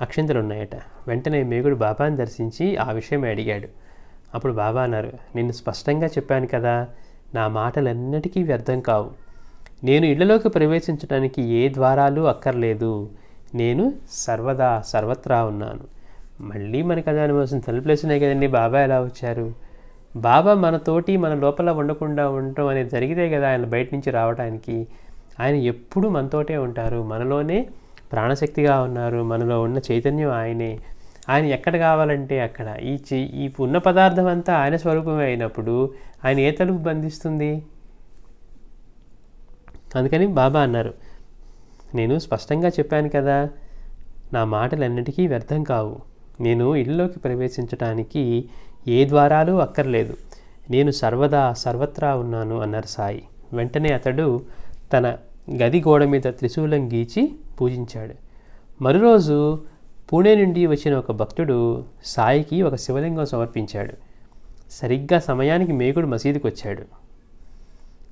అక్షింతలు ఉన్నాయట. వెంటనే మేగుడు బాబాని దర్శించి ఆ విషయం అడిగాడు. అప్పుడు బాబా అన్నారు, నేను స్పష్టంగా చెప్పాను కదా, నా మాటలన్నిటికీ వ్యర్థం కావు. నేను ఇళ్లలోకి ప్రవేశించడానికి ఏ ద్వారాలు అక్కర్లేదు. నేను సర్వదా సర్వత్రా ఉన్నాను. మళ్ళీ మనకు అది అనుభవం తలుపులేసినాయి కదండి, బాబా ఎలా వచ్చారు? బాబా మనతోటి మన లోపల ఉండకుండా ఉండటం అనేది జరిగితే కదా ఆయన బయట నుంచి రావడానికి. ఆయన ఎప్పుడూ మనతోటే ఉంటారు, మనలోనే ప్రాణశక్తిగా ఉన్నారు, మనలో ఉన్న చైతన్యం ఆయనే. ఆయన ఎక్కడ కావాలంటే అక్కడ. ఈ ఉన్న పదార్థం అంతా ఆయన స్వరూపమే అయినప్పుడు ఆయన ఏ తలుపు బంధిస్తుంది? అందుకని బాబా అన్నారు, నేను స్పష్టంగా చెప్పాను కదా, నా మాటలన్నిటికీ వ్యర్థం కావు. నేను ఇళ్ళలోకి ప్రవేశించడానికి ఏ ద్వారాలు అక్కర్లేదు. నేను సర్వదా సర్వత్రా ఉన్నాను అన్నారు సాయి. వెంటనే అతడు తన గది గోడ మీద త్రిశూలం గీచి పూజించాడు. మరురోజు పూణే నుండి వచ్చిన ఒక భక్తుడు సాయికి ఒక శివలింగం సమర్పించాడు. సరిగ్గా సమయానికి మేగుడు మసీదుకి వచ్చాడు.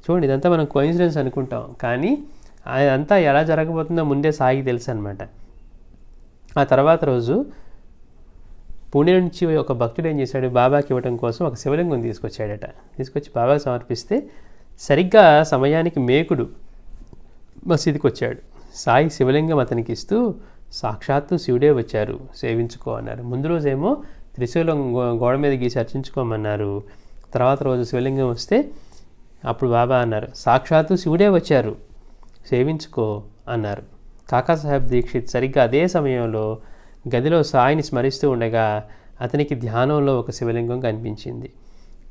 చూడండి, ఇదంతా మనం కోయిన్సిడెన్స్ అనుకుంటాం, కానీ అదంతా ఎలా జరగబోతుందో ముందే సాయికి తెలుసు అనమాట. ఆ తర్వాత రోజు పూణే నుంచి ఒక భక్తుడు ఏం చేశాడు, బాబాకి ఇవ్వడం కోసం ఒక శివలింగం తీసుకొచ్చాడట. తీసుకొచ్చి బాబాకి సమర్పిస్తే సరిగ్గా సమయానికి మేకుడు మసీదుకి వచ్చాడు. సాయి శివలింగం అతనికి ఇస్తూ, సాక్షాత్తు శివుడే వచ్చారు, సేవించుకో అన్నారు. ముందు రోజేమో త్రిశూలం గోడ మీద గీసి అర్చించుకోమన్నారు. తర్వాత రోజు శివలింగం వస్తే అప్పుడు బాబా అన్నారు, సాక్షాత్తు శివుడే వచ్చారు, సేవించుకో అన్నారు. కాకాసాహెబ్ దీక్షిత్ సరిగ్గా అదే సమయంలో గదిలో సాయిని స్మరిస్తూ ఉండగా అతనికి ధ్యానంలో ఒక శివలింగం కనిపించింది.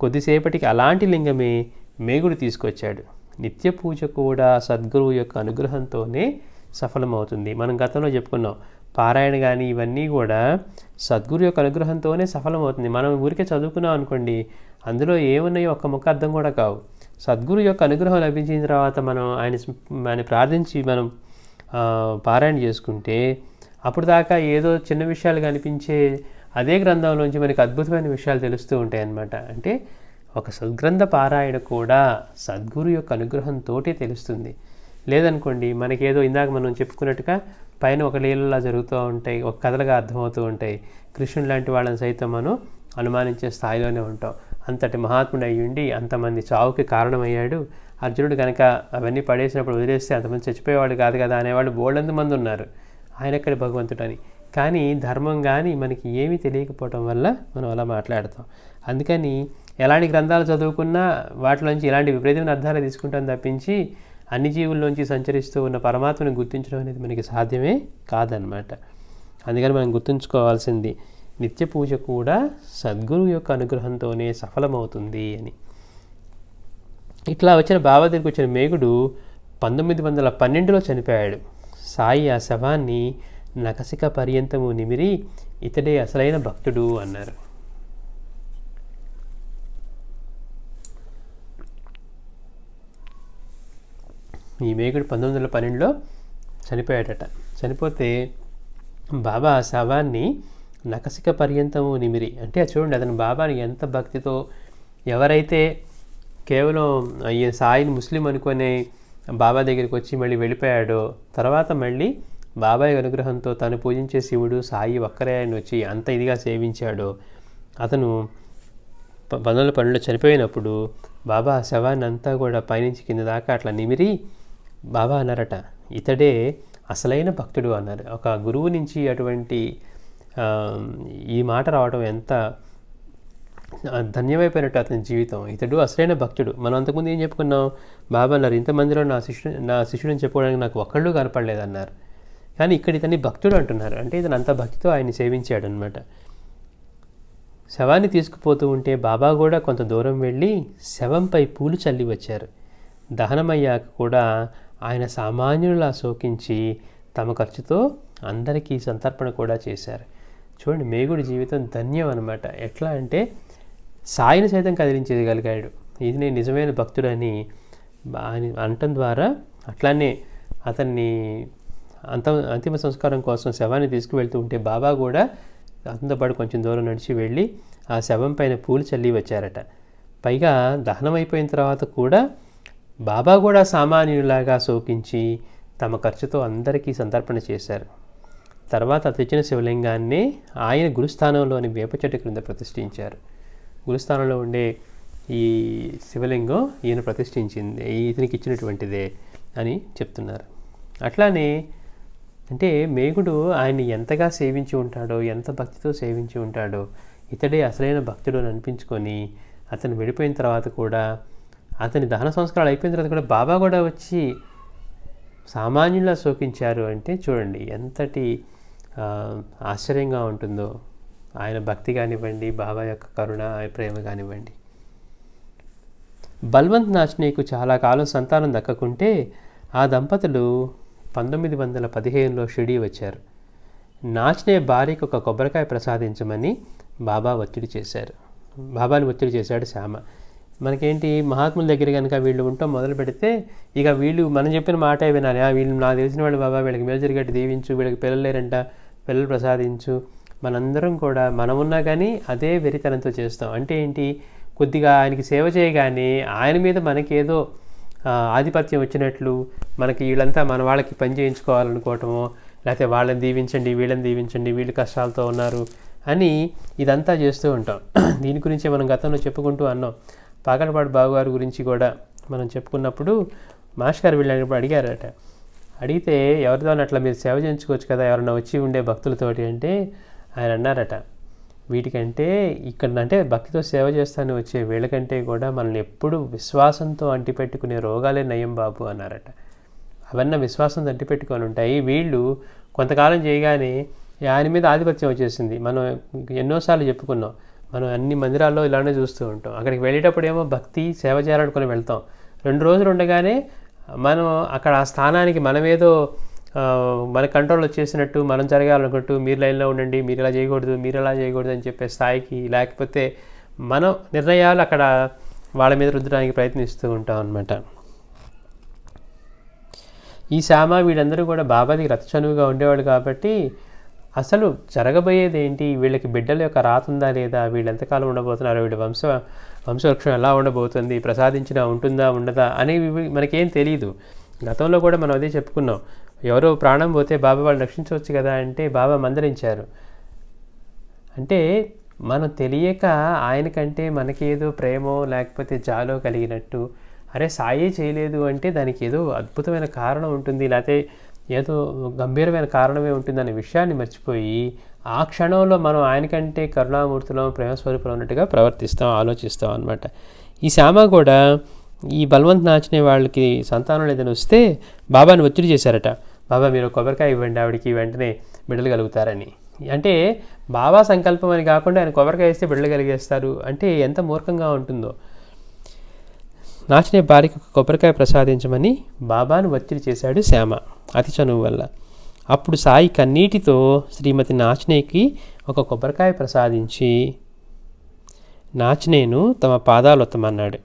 కొద్దిసేపటికి అలాంటి లింగమే మేగుడు తీసుకొచ్చాడు. నిత్య పూజ కూడా సద్గురువు యొక్క అనుగ్రహంతోనే సఫలమవుతుంది. మనం గతంలో చెప్పుకున్నాం, పారాయణ కానీ ఇవన్నీ కూడా సద్గురు యొక్క అనుగ్రహంతోనే సఫలమవుతుంది. మనం ఊరికే చదువుకున్నాం అనుకోండి, అందులో ఏమున్నాయో ఒక్క ముక్క అర్థం కూడా కావు. సద్గురు యొక్క అనుగ్రహం లభించిన తర్వాత మనం ఆయన ప్రార్థించి మనం పారాయణ చేసుకుంటే అప్పుడు దాకా ఏదో చిన్న విషయాలు కనిపించే అదే గ్రంథంలోంచి మనకి అద్భుతమైన విషయాలు తెలుస్తూ ఉంటాయి అన్నమాట. అంటే ఒక సద్గ్రంథ పారాయణ కూడా సద్గురు యొక్క అనుగ్రహంతో తెలుస్తుంది. లేదనుకోండి, మనకేదో ఇందాక మనం చెప్పుకున్నట్టుగా పైన ఒక లీలలా జరుగుతూ ఉంటాయి, ఒక కథలుగా అర్థమవుతూ ఉంటాయి. కృష్ణుడు లాంటి వాళ్ళని సైతం మనం అనుమానించే స్థాయిలోనే ఉంటాం. అంతటి మహాత్ముడు అయ్యుండి అంతమంది చావుకి కారణమయ్యాడు. అర్జునుడు కనుక అవన్నీ పడేసినప్పుడు వదిలేస్తే అంతమంది చచ్చిపోయేవాడు కాదు కదా అనేవాళ్ళు బోల్డంత మంది ఉన్నారు. ఆయన ఎక్కడి భగవంతుడని. కానీ ధర్మం కానీ మనకి ఏమీ తెలియకపోవటం వల్ల మనం అలా మాట్లాడతాం. అందుకని ఎలాంటి గ్రంథాలు చదువుకున్నా వాటిలోంచి ఇలాంటి విపరీతమైన అర్థాలు తీసుకుంటాం తప్పించి అన్ని జీవుల్లోంచి సంచరిస్తూ ఉన్న పరమాత్మని గుర్తించడం అనేది మనకి సాధ్యమే కాదనమాట. అందుకని మనం గుర్తుంచుకోవాల్సింది నిత్య పూజ కూడా సద్గురువు యొక్క అనుగ్రహంతోనే సఫలమవుతుంది అని. ఇట్లా వచ్చిన బాబా దగ్గరికి వచ్చిన మేగుడు 1912లో చనిపోయాడు. సాయి ఆ శవాన్ని నఖశిఖ పర్యంతము నిమిరి ఇతడే అసలైన భక్తుడు అన్నారు. ఈ మేగుడు 1912లో చనిపోయాడట. చనిపోతే బాబా ఆ శవాన్ని నఖశిఖ పర్యంతము నిమిరి, అంటే చూడండి అతను బాబాని ఎంత భక్తితో, ఎవరైతే కేవలం ఈ సాయిని ముస్లిం అనుకునే బాబా దగ్గరికి వచ్చి మళ్ళీ వెళ్ళిపోయాడో, తర్వాత మళ్ళీ బాబాయ్ అనుగ్రహంతో తను పూజించే శివుడు సాయి ఒక్కరే ఆయన వచ్చి అంత ఇదిగా సేవించాడో, అతను 1912లో చనిపోయినప్పుడు బాబా శవాన్ని అంతా కూడా పైనుంచి కింద దాకా అట్లా నిమిరి బాబా అన్నారట, ఇతడే అసలైన భక్తుడు అన్నారు. ఒక గురువు నుంచి అటువంటి ఈ మాట రావడం ఎంత ధన్యమైపోయినట్టు అతని జీవితం. ఇతడు అసలైన భక్తుడు. మనం అంతకుముందు ఏం చెప్పుకున్నాం, బాబా అన్నారు ఇంతమందిలో నా శిష్యుడిని చెప్పుకోవడానికి నాకు ఒక్కళ్ళు కనపడలేదన్నారు. కానీ ఇక్కడ ఇతన్ని భక్తుడు అంటున్నారు, అంటే ఇతను అంత భక్తితో ఆయన్ని సేవించాడు అనమాట. శవాన్ని తీసుకుపోతూ ఉంటే బాబా కూడా కొంత దూరం వెళ్ళి శవంపై పూలు చల్లి వచ్చారు. దహనమయ్యాక కూడా ఆయన సామాన్యులా శోకించి తమ ఖర్చుతో అందరికీ సంతర్పణ కూడా చేశారు. చూడండి, మేగుడి జీవితం ధన్యం అనమాట. ఎట్లా అంటే సాయిని సైతం కదిలించగలిగాడు. ఇది నేను నిజమైన భక్తుడని అనటం ద్వారా, అట్లానే అతన్ని అంతిమ సంస్కారం కోసం శవాన్ని తీసుకువెళ్తూ ఉంటే బాబా కూడా అతనితో పాటు కొంచెం దూరం నడిచి వెళ్ళి ఆ శవం పైన పూలు చల్లి వచ్చారట. పైగా దహనం అయిపోయిన తర్వాత కూడా బాబా కూడా సామాన్యులాగా శోకించి తమ ఖర్చుతో అందరికీ సంతర్పణ చేశారు. తర్వాత తెచ్చిన శివలింగాన్ని ఆయన గురుస్థానంలోని వేప చెట్టు క్రింద ప్రతిష్ఠించారు. గురుస్థానంలో ఉండే ఈ శివలింగం ఈయన ప్రతిష్ఠించింది, ఇతనికి ఇచ్చినటువంటిదే అని చెప్తున్నారు. అట్లానే అంటే మేఘుడు ఆయన్ని ఎంతగా సేవించి ఉంటాడో, ఎంత భక్తితో సేవించి ఉంటాడో, ఇతడే అసలైన భక్తుడు అని అనిపించుకొని అతను వెళ్ళిపోయిన తర్వాత కూడా, అతని దహన సంస్కారాలు అయిపోయిన తర్వాత కూడా బాబా కూడా వచ్చి సామాన్యులా శోకించారు అంటే చూడండి ఎంతటి ఆశ్చర్యంగా ఉంటుందో. ఆయన భక్తి కానివ్వండి, బాబా యొక్క కరుణ, ప్రేమ కానివ్వండి. బల్వంత్ నాచ్నేకు చాలా కాలం సంతానం దక్కకుంటే ఆ దంపతులు 1915లో షిరిడీ వచ్చారు. నాచ్నే భార్యకు ఒక కొబ్బరికాయ ప్రసాదించమని బాబాని ఒత్తిడి చేశాడు శ్యామ. మనకేంటి, మహాత్ముల దగ్గర కనుక వీళ్ళు ఉంటాం మొదలు పెడితే ఇక వీళ్ళు మనం చెప్పిన మాటే వినాలి. వీళ్ళు నాకు తెలిసిన వాళ్ళు, బాబా వీళ్ళకి మేలు జరిగేట్టు దీవించు, వీళ్ళకి పిల్లలు లేరంట పిల్లలు ప్రసాదించు. మనందరం కూడా మనమున్నా కానీ అదే వెరితనంతో చేస్తాం. అంటే ఏంటి, కొద్దిగా ఆయనకి సేవ చేయగానే ఆయన మీద మనకేదో ఆధిపత్యం వచ్చినట్లు, మనకి వీళ్ళంతా మన వాళ్ళకి పని చేయించుకోవాలనుకోవటమో, లేకపోతే వాళ్ళని దీవించండి, వీళ్ళని దీవించండి, వీళ్ళు కష్టాలతో ఉన్నారు అని ఇదంతా చేస్తూ ఉంటాం. దీని గురించి మనం గతంలో చెప్పుకుంటూ అన్నాం. పాకలపాడు బాబుగారి గురించి కూడా మనం చెప్పుకున్నప్పుడు మాస్టర్ గారు వీళ్ళని అడిగారట. అడిగితే ఎవరితో అట్లా మీరు సేవ చేయించుకోవచ్చు కదా ఎవరన్నా వచ్చి ఉండే భక్తులతోటి అంటే ఆయన అన్నారట, వీటికంటే ఇక్కడ అంటే భక్తితో సేవ చేస్తాను వచ్చే వీళ్ళకంటే కూడా మనల్ని ఎప్పుడు విశ్వాసంతో అంటిపెట్టుకునే రోగాలే నయం బాబు అన్నారట. అవన్నీ విశ్వాసంతో అంటిపెట్టుకొని ఉంటాయి. వీళ్ళు కొంతకాలం చేయగానే ఆయన మీద ఆధిపత్యం వచ్చేసింది. మనం ఎన్నోసార్లు చెప్పుకున్నాం, మనం అన్ని మందిరాల్లో ఇలానే చూస్తూ ఉంటాం. అక్కడికి వెళ్ళేటప్పుడు ఏమో భక్తి సేవ చేయాలనుకుని వెళ్తాం. 2 రోజులు ఉండగానే మనం అక్కడ ఆ స్థానానికి మనమేదో మన కంట్రోల్ వచ్చేసినట్టు, మనం జరగాలనుకుంటూ మీరు లైన్లో ఉండండి, మీరు ఇలా చేయకూడదు, మీరు ఇలా చేయకూడదు అని చెప్పే స్థాయికి, లేకపోతే మనం నిర్ణయాలు అక్కడ వాళ్ళ మీద రుద్దడానికి ప్రయత్నిస్తూ ఉంటాం అన్నమాట. ఈ శ్యామ వీళ్ళందరూ కూడా బాబాకి రతచనువుగా ఉండేవాళ్ళు కాబట్టి అసలు జరగబోయేది ఏంటి, వీళ్ళకి బిడ్డల యొక్క రాత ఉందా లేదా, వీళ్ళు ఎంతకాలం ఉండబోతున్నారు, వీళ్ళ వంశవృక్షం ఎలా ఉండబోతుంది, ప్రసాదించినా ఉంటుందా ఉండదా అనేవి మనకేం తెలియదు. గతంలో కూడా మనం అదే చెప్పుకున్నాం. ఎవరో ప్రాణం పోతే బాబా వాళ్ళు రక్షించవచ్చు కదా అంటే బాబా మందలించారు. అంటే మనం తెలియక ఆయనకంటే మనకేదో ప్రేమో లేకపోతే జాలో కలిగినట్టు, అరే సాయే చేయలేదు అంటే దానికి ఏదో అద్భుతమైన కారణం ఉంటుంది, లేకపోతే ఏదో గంభీరమైన కారణమే ఉంటుందనే విషయాన్ని మర్చిపోయి ఆ క్షణంలో మనం ఆయనకంటే కరుణామూర్తిలో ప్రేమస్వరూపంలో ఉన్నట్టుగా ప్రవర్తిస్తాం, ఆలోచిస్తాం అన్నమాట. ఈ శ్యామ కూడా ఈ బల్వంత్ నాచ్నే వాళ్ళకి సంతానం లేదని వస్తే బాబాని ఒత్తిడి చేశారట. బాబా మీరు కొబ్బరికాయ ఇవ్వండి, ఆవిడికి వెంటనే బిడ్డలు కలుగుతారని. అంటే బాబా సంకల్పం అని కాకుండా ఆయన కొబ్బరికాయ ఇస్తే బిడ్డలు కలిగేస్తారు అంటే ఎంత మూర్ఖంగా ఉంటుందో. నాచ్నే భార్యకు కొబ్బరికాయ ప్రసాదించమని బాబాను ఒత్తిడి చేశాడు శ్యామ అతి చనువు వల్ల. అప్పుడు సాయి కన్నీటితో శ్రీమతి నాచ్నేకి ఒక కొబ్బరికాయ ప్రసాదించి నాచ్నేను తమ పాదాలు ఒత్తమన్నాడు.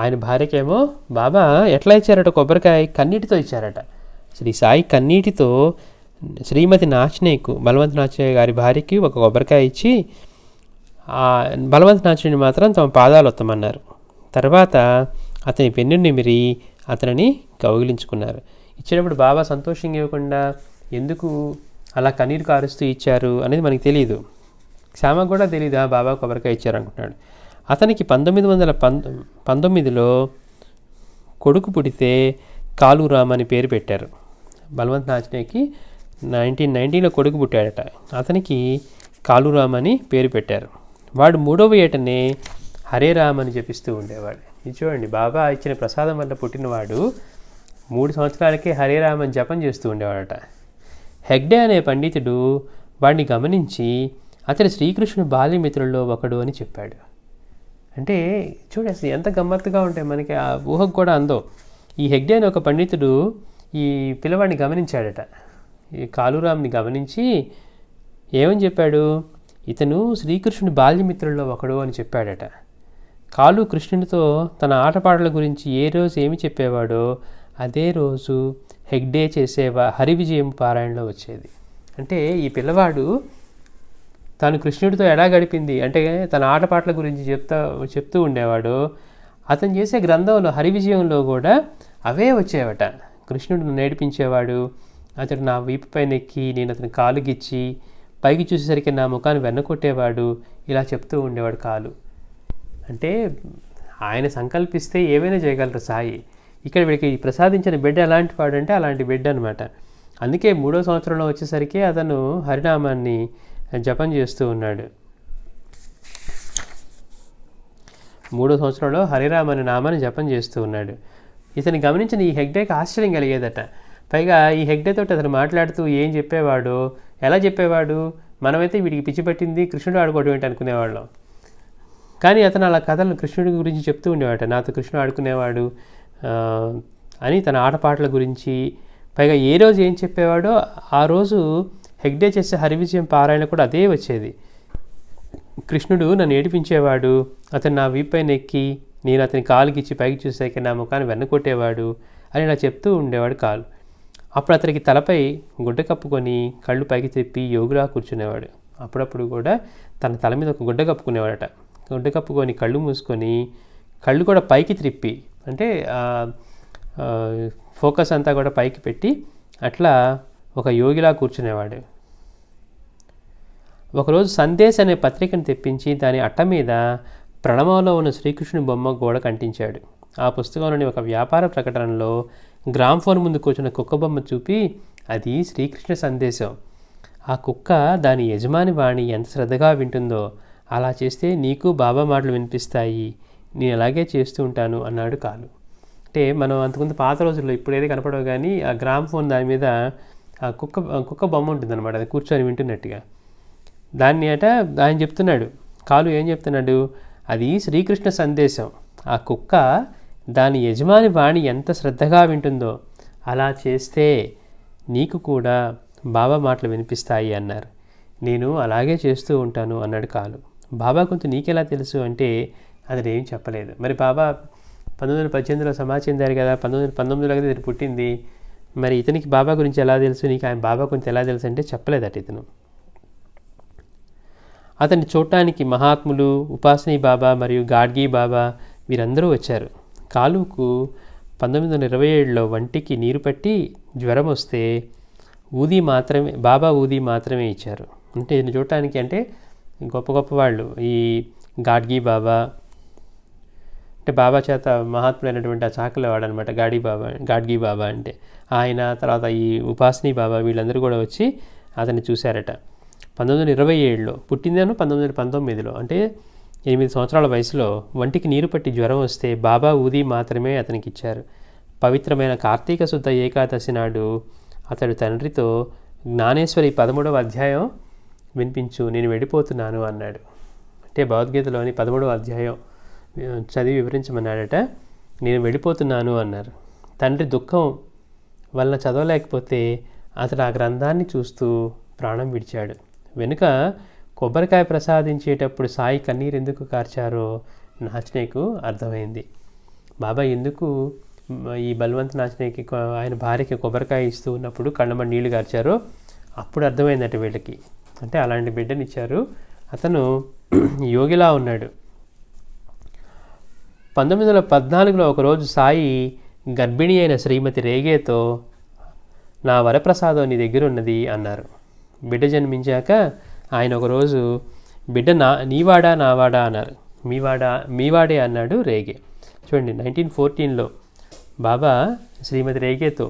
ఆయన భార్యకేమో బాబా ఎట్లా ఇచ్చారట కొబ్బరికాయ, కన్నీటితో ఇచ్చారట. శ్రీ సాయి కన్నీటితో శ్రీమతి నాచ్నేకు, బలవంత్ నాచ్నే గారి భార్యకి ఒక కొబ్బరికాయ ఇచ్చి బలవంత్ నాచ్నేని మాత్రం తమ పాదాలు ఒత్తమన్నారు. తర్వాత అతని పెన్ను నిమిరి అతనిని కౌగిలించుకున్నారు. ఇచ్చినప్పుడు బాబా సంతోషంగా ఇవ్వకుండా ఎందుకు అలా కన్నీరు కారుస్తూ ఇచ్చారు అనేది మనకి తెలియదు. శ్యామకు కూడా తెలియదు బాబా కొబ్బరికాయ ఇచ్చారు అనుకుంటున్నాడు. అతనికి 1919లో కొడుకు పుడితే కాళూరామ్ అని పేరు పెట్టారు. బల్వంత్ నాచ్నేకి 1919లో కొడుకు పుట్టాడట. అతనికి కాళూరామ్ అని పేరు పెట్టారు. వాడు 3వ ఏటనే హరే రామ్ అని జపిస్తూ ఉండేవాడు. ఇది చూడండి, బాబా ఇచ్చిన ప్రసాదం వల్ల పుట్టినవాడు 3 సంవత్సరాలకే హరే రామ్ అని జపం చేస్తూ ఉండేవాడట. హెగ్డే అనే పండితుడు వాడిని గమనించి అతడు శ్రీకృష్ణుడు బాల్యమిత్రుల్లో ఒకడు అని చెప్పాడు. అంటే చూడండి అసలు ఎంత గమ్మత్తుగా ఉంటాయి, మనకి ఆ ఊహకు కూడా అందో. ఈ హెగ్డే అనే ఒక పండితుడు ఈ పిల్లవాడిని గమనించాడట. ఈ కాళూరామ్ని గమనించి ఏమని చెప్పాడు, ఇతను శ్రీకృష్ణుడి బాల్యమిత్రుల్లో ఒకడు అని చెప్పాడట. కాళు కృష్ణునితో తన ఆటపాటల గురించి ఏ రోజు ఏమి చెప్పేవాడో అదే రోజు హెగ్డే హరి విజయం పారాయణలో వచ్చేది. అంటే ఈ పిల్లవాడు తాను కృష్ణుడితో ఎలా గడిపింది అంటే తన ఆటపాటల గురించి చెప్తూ ఉండేవాడు. అతను చేసే గ్రంథంలో హరి విజయంలో కూడా అవే వచ్చేవట. కృష్ణుడు నేర్పించేవాడు, అతడు నా వీపు పైన ఎక్కి నేను అతని కాలు గిచ్చి పైకి చూసేసరికి నా ముఖాన్ని వెన్నకొట్టేవాడు, ఇలా చెప్తూ ఉండేవాడు కాలు. అంటే ఆయన సంకల్పిస్తే ఏమైనా చేయగలరు సాయి. ఇక్కడ వీడికి ప్రసాదించిన బిడ్డ ఎలాంటి వాడంటే అలాంటి బిడ్డ అనమాట. అందుకే 3వ సంవత్సరంలో వచ్చేసరికి అతను హరినామాన్ని జపం చేస్తూ ఉన్నాడు. 3వ సంవత్సరంలో హరిరామ అనే నామాన్ని జపం చేస్తూ ఉన్నాడు. ఇతను గమనించిన ఈ హెగ్డేకి ఆశ్చర్యం కలిగేదట. పైగా ఈ హెగ్డేతో అతను మాట్లాడుతూ ఏం చెప్పేవాడు, ఎలా చెప్పేవాడు, మనమైతే వీడికి పిచ్చి పట్టింది కృష్ణుడు ఆడుకోవడం ఏంటి అనుకునేవాళ్ళం. కానీ అతను అలా కథలు కృష్ణుడి గురించి చెప్తూ ఉండేవాట. నాతో కృష్ణుడు ఆడుకునేవాడు అని తన ఆటపాటల గురించి. పైగా ఏ రోజు ఏం చెప్పేవాడో ఆ రోజు హెగ్డే చేసే హరివిజయం పారాయణ కూడా అదే వచ్చేది. కృష్ణుడు నన్ను ఏడిపించేవాడు, అతను నా వీపైన ఎక్కి నేను అతని కాలుకిచ్చి పైకి చూసాక నా ముఖాన్ని వెన్నకొట్టేవాడు అని ఇలా చెప్తూ ఉండేవాడు కాలు. అప్పుడు అతనికి తలపై గుడ్డ కప్పుకొని కళ్ళు పైకి తిప్పి యోగిలా కూర్చునేవాడు. అప్పుడప్పుడు కూడా తన తల మీద ఒక గుడ్డ కప్పుకునేవాడట. గుడ్డ కప్పుకొని కళ్ళు మూసుకొని కళ్ళు కూడా పైకి త్రిప్పి, అంటే ఫోకస్ అంతా కూడా పైకి పెట్టి అట్లా ఒక యోగిలా కూర్చునేవాడు. ఒకరోజు సందేశ్ అనే పత్రికను తెప్పించి దాని అట్ట మీద ప్రణవంలో ఉన్న శ్రీకృష్ణుని బొమ్మ గోడ కంటించాడు. ఆ పుస్తకంలోని ఒక వ్యాపార ప్రకటనలో గ్రామ్ఫోన్ ముందు కూర్చున్న కుక్క బొమ్మ చూపి, అది శ్రీకృష్ణ సందేశం, ఆ కుక్క దాని యజమాని వాణి ఎంత శ్రద్ధగా వింటుందో అలా చేస్తే నీకు బాబా మాటలు వినిపిస్తాయి, నేను అలాగే చేస్తూ ఉంటాను అన్నాడు కాలు. అంటే మనం అంతకుముందు పాత రోజుల్లో ఇప్పుడు ఏది కనపడవు కానీ ఆ గ్రామ్ఫోన్ దాని మీద ఆ కుక్క బొమ్మ ఉంటుందన్నమాట, అది కూర్చొని వింటున్నట్టుగా. దాన్ని ఆయన చెప్తున్నాడు, కాలు ఏం చెప్తున్నాడు, అది శ్రీకృష్ణ సందేశం, ఆ కుక్క దాని యజమాని వాణి ఎంత శ్రద్ధగా వింటుందో అలా చేస్తే నీకు కూడా బాబా మాటలు వినిపిస్తాయి అన్నారు. నేను అలాగే చేస్తూ ఉంటాను అన్నాడు కాలు. బాబా కొంత నీకెలా తెలుసు అంటే అది ఏం చెప్పలేదు. మరి బాబా 1918లో సమాధి చెందారు కదా, 1919లో కదా ఇతను పుట్టింది, మరి ఇతనికి బాబా గురించి ఎలా తెలుసు, నీకు ఆయన బాబా గురించి ఎలా తెలుసు అంటే చెప్పలేదట ఇతను. అతన్ని చూడటానికి మహాత్ములు, ఉపాసనీ బాబా మరియు గాడ్గీ బాబా వీరందరూ వచ్చారు. కాలుకు 1927లో వంటికి నీరు పట్టి జ్వరం వస్తే బాబా ఊది మాత్రమే ఇచ్చారు. అంటే దీన్ని చూడటానికి అంటే గొప్ప గొప్ప వాళ్ళు, ఈ గాడ్గీ బాబా చేత మహాత్ములైనటువంటి ఆ చాకలి వాడు అనమాట గాడ్గీ బాబా అంటే ఆయన. తర్వాత ఈ ఉపాసనీ బాబా వీళ్ళందరూ కూడా వచ్చి అతన్ని చూశారట. 1927లో పుట్టిందేమో 1919లో, అంటే 8 సంవత్సరాల వయసులో వంటికి నీరు పట్టి జ్వరం వస్తే బాబా ఊది మాత్రమే అతనికి ఇచ్చారు. పవిత్రమైన కార్తీక శుద్ధ ఏకాదశి నాడు అతడు తండ్రితో జ్ఞానేశ్వరి 13వ అధ్యాయం వినిపించు, నేను వెళ్ళిపోతున్నాను అన్నాడు. అంటే భగవద్గీతలోని 13వ అధ్యాయం చదివి వివరించమన్నాడట. నేను వెళ్ళిపోతున్నాను అన్నారు. తండ్రి దుఃఖం వల్ల చదవలేకపోతే అతడు ఆ గ్రంథాన్ని చూస్తూ ప్రాణం విడిచాడు. వెనుక కొబ్బరికాయ ప్రసాదించేటప్పుడు సాయి కన్నీరు ఎందుకు కార్చారో నాచనేకు అర్థమైంది. బాబా ఎందుకు ఈ బల్వంత్ నాచనేకి ఆయన భార్యకి కొబ్బరికాయ ఇస్తూ ఉన్నప్పుడు కళ్ళమని నీళ్లు కార్చారో అప్పుడు అర్థమైందట వీళ్ళకి. అంటే అలాంటి బిడ్డనిచ్చారు. అతను యోగిలా ఉన్నాడు. 1914లో ఒకరోజు సాయి గర్భిణి అయిన శ్రీమతి రేగేతో నా వరప్రసాదం నీ దగ్గర ఉన్నది అన్నారు. బిడ్డ జన్మించాక ఆయన ఒకరోజు బిడ్డ నీవాడా నావాడా అన్నారు. మీవాడే అన్నాడు రేగే. చూడండి 1914లో బాబా శ్రీమతి రేగేతో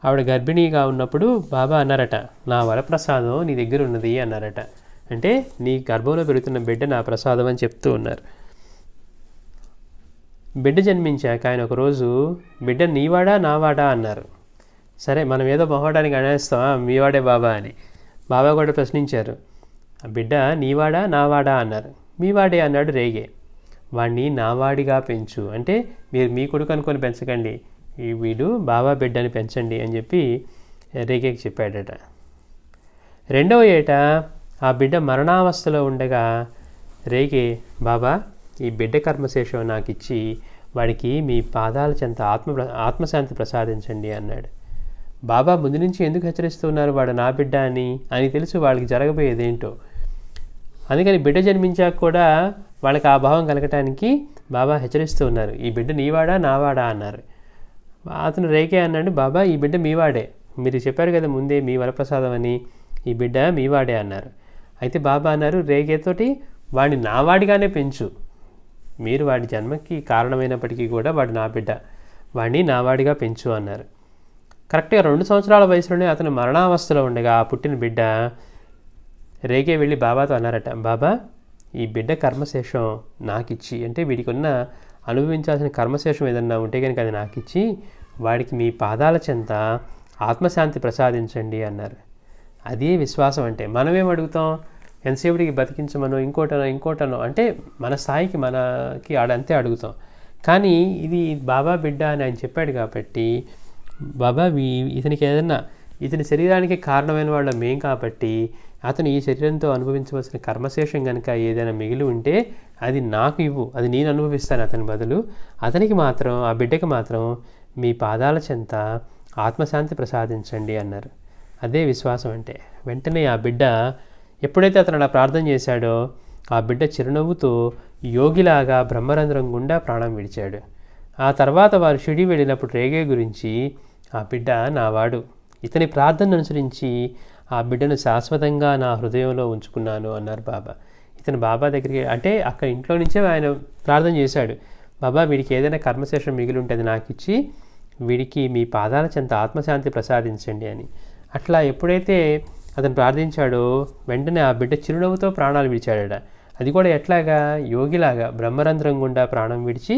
ఆవిడ గర్భిణీగా ఉన్నప్పుడు బాబా అన్నారట, నా వరప్రసాదం నీ దగ్గర ఉన్నది అన్నారట. అంటే నీ గర్భంలో పెరుగుతున్న బిడ్డ నా ప్రసాదం అని చెప్తూ ఉన్నారు. బిడ్డ జన్మించాక ఆయన ఒకరోజు బిడ్డ నీవాడా నావాడా అన్నారు. సరే మనం ఏదో మొహడానికి అనేస్తామా మీవాడే బాబా అని. బాబా కూడా ప్రశ్నించారు, ఆ బిడ్డ నీవాడా నావాడా అన్నారు. మీవాడే అన్నాడు రేగే. వాడిని నావాడిగా పెంచు, అంటే మీరు మీ కొడుకు అనుకొని పెంచకండి, ఈ వీడు బాబా బిడ్డని పెంచండి అని చెప్పి రేగేకి చెప్పాడట. 2వ ఏట ఆ బిడ్డ మరణావస్థలో ఉండగా రేగే, బాబా ఈ బిడ్డ కర్మశేషం నాకు ఇచ్చి వాడికి మీ పాదాల చెంత ఆత్మశాంతి ప్రసాదించండి అన్నాడు. బాబా ముందు నుంచి ఎందుకు హెచ్చరిస్తున్నారు వాడు నా బిడ్డ అని తెలుసు వాళ్ళకి జరగబోయేది ఏంటో. అందుకని బిడ్డ జన్మించాక కూడా వాళ్ళకి ఆ భావం కలగటానికి బాబా హెచ్చరిస్తూ ఉన్నారు. ఈ బిడ్డ నీవాడా నావాడా అన్నారు. అతను రేకే అన్నాడు, బాబా ఈ బిడ్డ మీవాడే, మీరు చెప్పారు కదా ముందే మీ వరప్రసాదం అని, ఈ బిడ్డ మీవాడే అన్నారు. అయితే బాబా అన్నారు, రేకేతోటి వాడిని నావాడిగానే పెంచు, మీరు వాడి జన్మకి కారణమైనప్పటికీ కూడా వాడు నా బిడ్డ, వాడిని నావాడిగా పెంచు అన్నారు. కరెక్ట్గా 2 సంవత్సరాల వయసులోనే అతను మరణావస్థలో ఉండగా ఆ పుట్టిన బిడ్డ రేగే వెళ్ళి బాబాతో అన్నారట, బాబా ఈ బిడ్డ కర్మశేషం నాకిచ్చి, అంటే వీడికి ఉన్న అనుభవించాల్సిన కర్మశేషం ఏదన్నా ఉంటే కనుక అది నాకిచ్చి వాడికి మీ పాదాల చెంత ఆత్మశాంతి ప్రసాదించండి అన్నారు. అదే విశ్వాసం అంటే. మనమేం అడుగుతాం, ఎంతసేపటికి బతికించమనో ఇంకోటనో అంటే మన స్థాయికి మనకి ఆడంతే అడుగుతాం. కానీ ఇది బాబా బిడ్డ అని ఆయన చెప్పాడు కాబట్టి, బాబా ఇతనికి ఏదన్నా ఇతని శరీరానికి కారణమైన వాళ్ళ మేం కాబట్టి అతను ఈ శరీరంతో అనుభవించవలసిన కర్మశేషం కనుక ఏదైనా మిగిలి ఉంటే అది నాకు ఇవ్వు, అది నేను అనుభవిస్తాను అతని బదులు, అతనికి మాత్రం ఆ బిడ్డకి మాత్రం మీ పాదాల చెంత ఆత్మశాంతి ప్రసాదించండి అన్నారు. అదే విశ్వాసం అంటే. వెంటనే ఆ బిడ్డ ఎప్పుడైతే అతను అలా ప్రార్థన చేశాడో ఆ బిడ్డ చిరునవ్వుతో యోగిలాగా బ్రహ్మరంధ్రం గుండా ప్రాణం విడిచాడు. ఆ తర్వాత వారు షిరిడి వెళ్ళినప్పుడు రేగే గురించి, ఆ బిడ్డ నావాడు, ఇతని ప్రార్థనను అనుసరించి ఆ బిడ్డను శాశ్వతంగా నా హృదయంలో ఉంచుకున్నాను అన్నారు బాబా. ఇతను బాబా దగ్గరికి అంటే అక్కడ ఇంట్లో నుంచే ఆయన ప్రార్థన చేశాడు, బాబా వీడికి ఏదైనా కర్మశేషం మిగిలి ఉంటుంది నాకు ఇచ్చి వీడికి మీ పాదాల చెంత ఆత్మశాంతి ప్రసాదించండి అని. అట్లా ఎప్పుడైతే అతను ప్రార్థించాడో వెంటనే ఆ బిడ్డ చిరునవ్వుతో ప్రాణాలు విడిచాడట. అది కూడా ఎట్లాగా, యోగిలాగా బ్రహ్మరంధ్రం గుండా ప్రాణం విడిచి.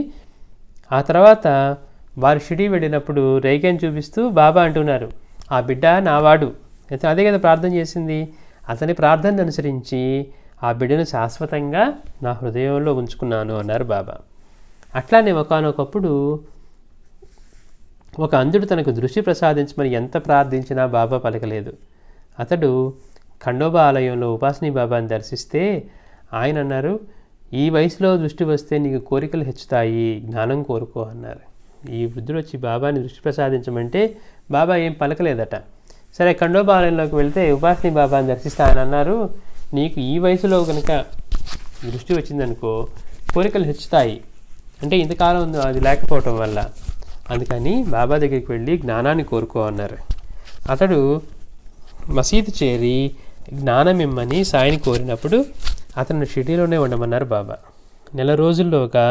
ఆ తర్వాత వారు షిరిడి వెళ్ళినప్పుడు రేగేని చూపిస్తూ బాబా అంటున్నారు, ఆ బిడ్డ నావాడు, అదే కదా ప్రార్థన చేసింది, అతని ప్రార్థనను అనుసరించి ఆ బిడ్డను శాశ్వతంగా నా హృదయంలో ఉంచుకున్నాను అన్నారు బాబా. అట్లానే ఒకానొకప్పుడు ఒక అంధుడు తనకు దృష్టి ప్రసాదించమని ఎంత ప్రార్థించినా బాబా పలకలేదు. అతడు ఖండోబా ఆలయంలో ఉపాసనీ బాబాని దర్శిస్తే ఆయన అన్నారు, ఈ వయసులో దృష్టి వస్తే నీకు కోరికలు హెచ్చుతాయి, జ్ఞానం కోరుకో అన్నారు. ఈ వృద్ధుడు వచ్చి బాబాని దృష్టి ప్రసాదించమంటే బాబా ఏం పలకలేదట. సరే ఖండోబా ఆలయంలోకి వెళ్తే ఉపాసనీ బాబాని దర్శిస్తా అని అన్నారు, నీకు ఈ వయసులో కనుక దృష్టి వచ్చిందనుకో కోరికలు హెచ్చుతాయి, అంటే ఇంతకాలం అది లేకపోవటం వల్ల, అందుకని బాబా దగ్గరికి వెళ్ళి జ్ఞానాన్ని కోరుకో అన్నారు. అతడు మసీదు చేరి జ్ఞానం ఇమ్మని సాయిని కోరినప్పుడు అతను షిరిడీలోనే ఉండమన్నారు బాబా. నెల రోజుల్లోగా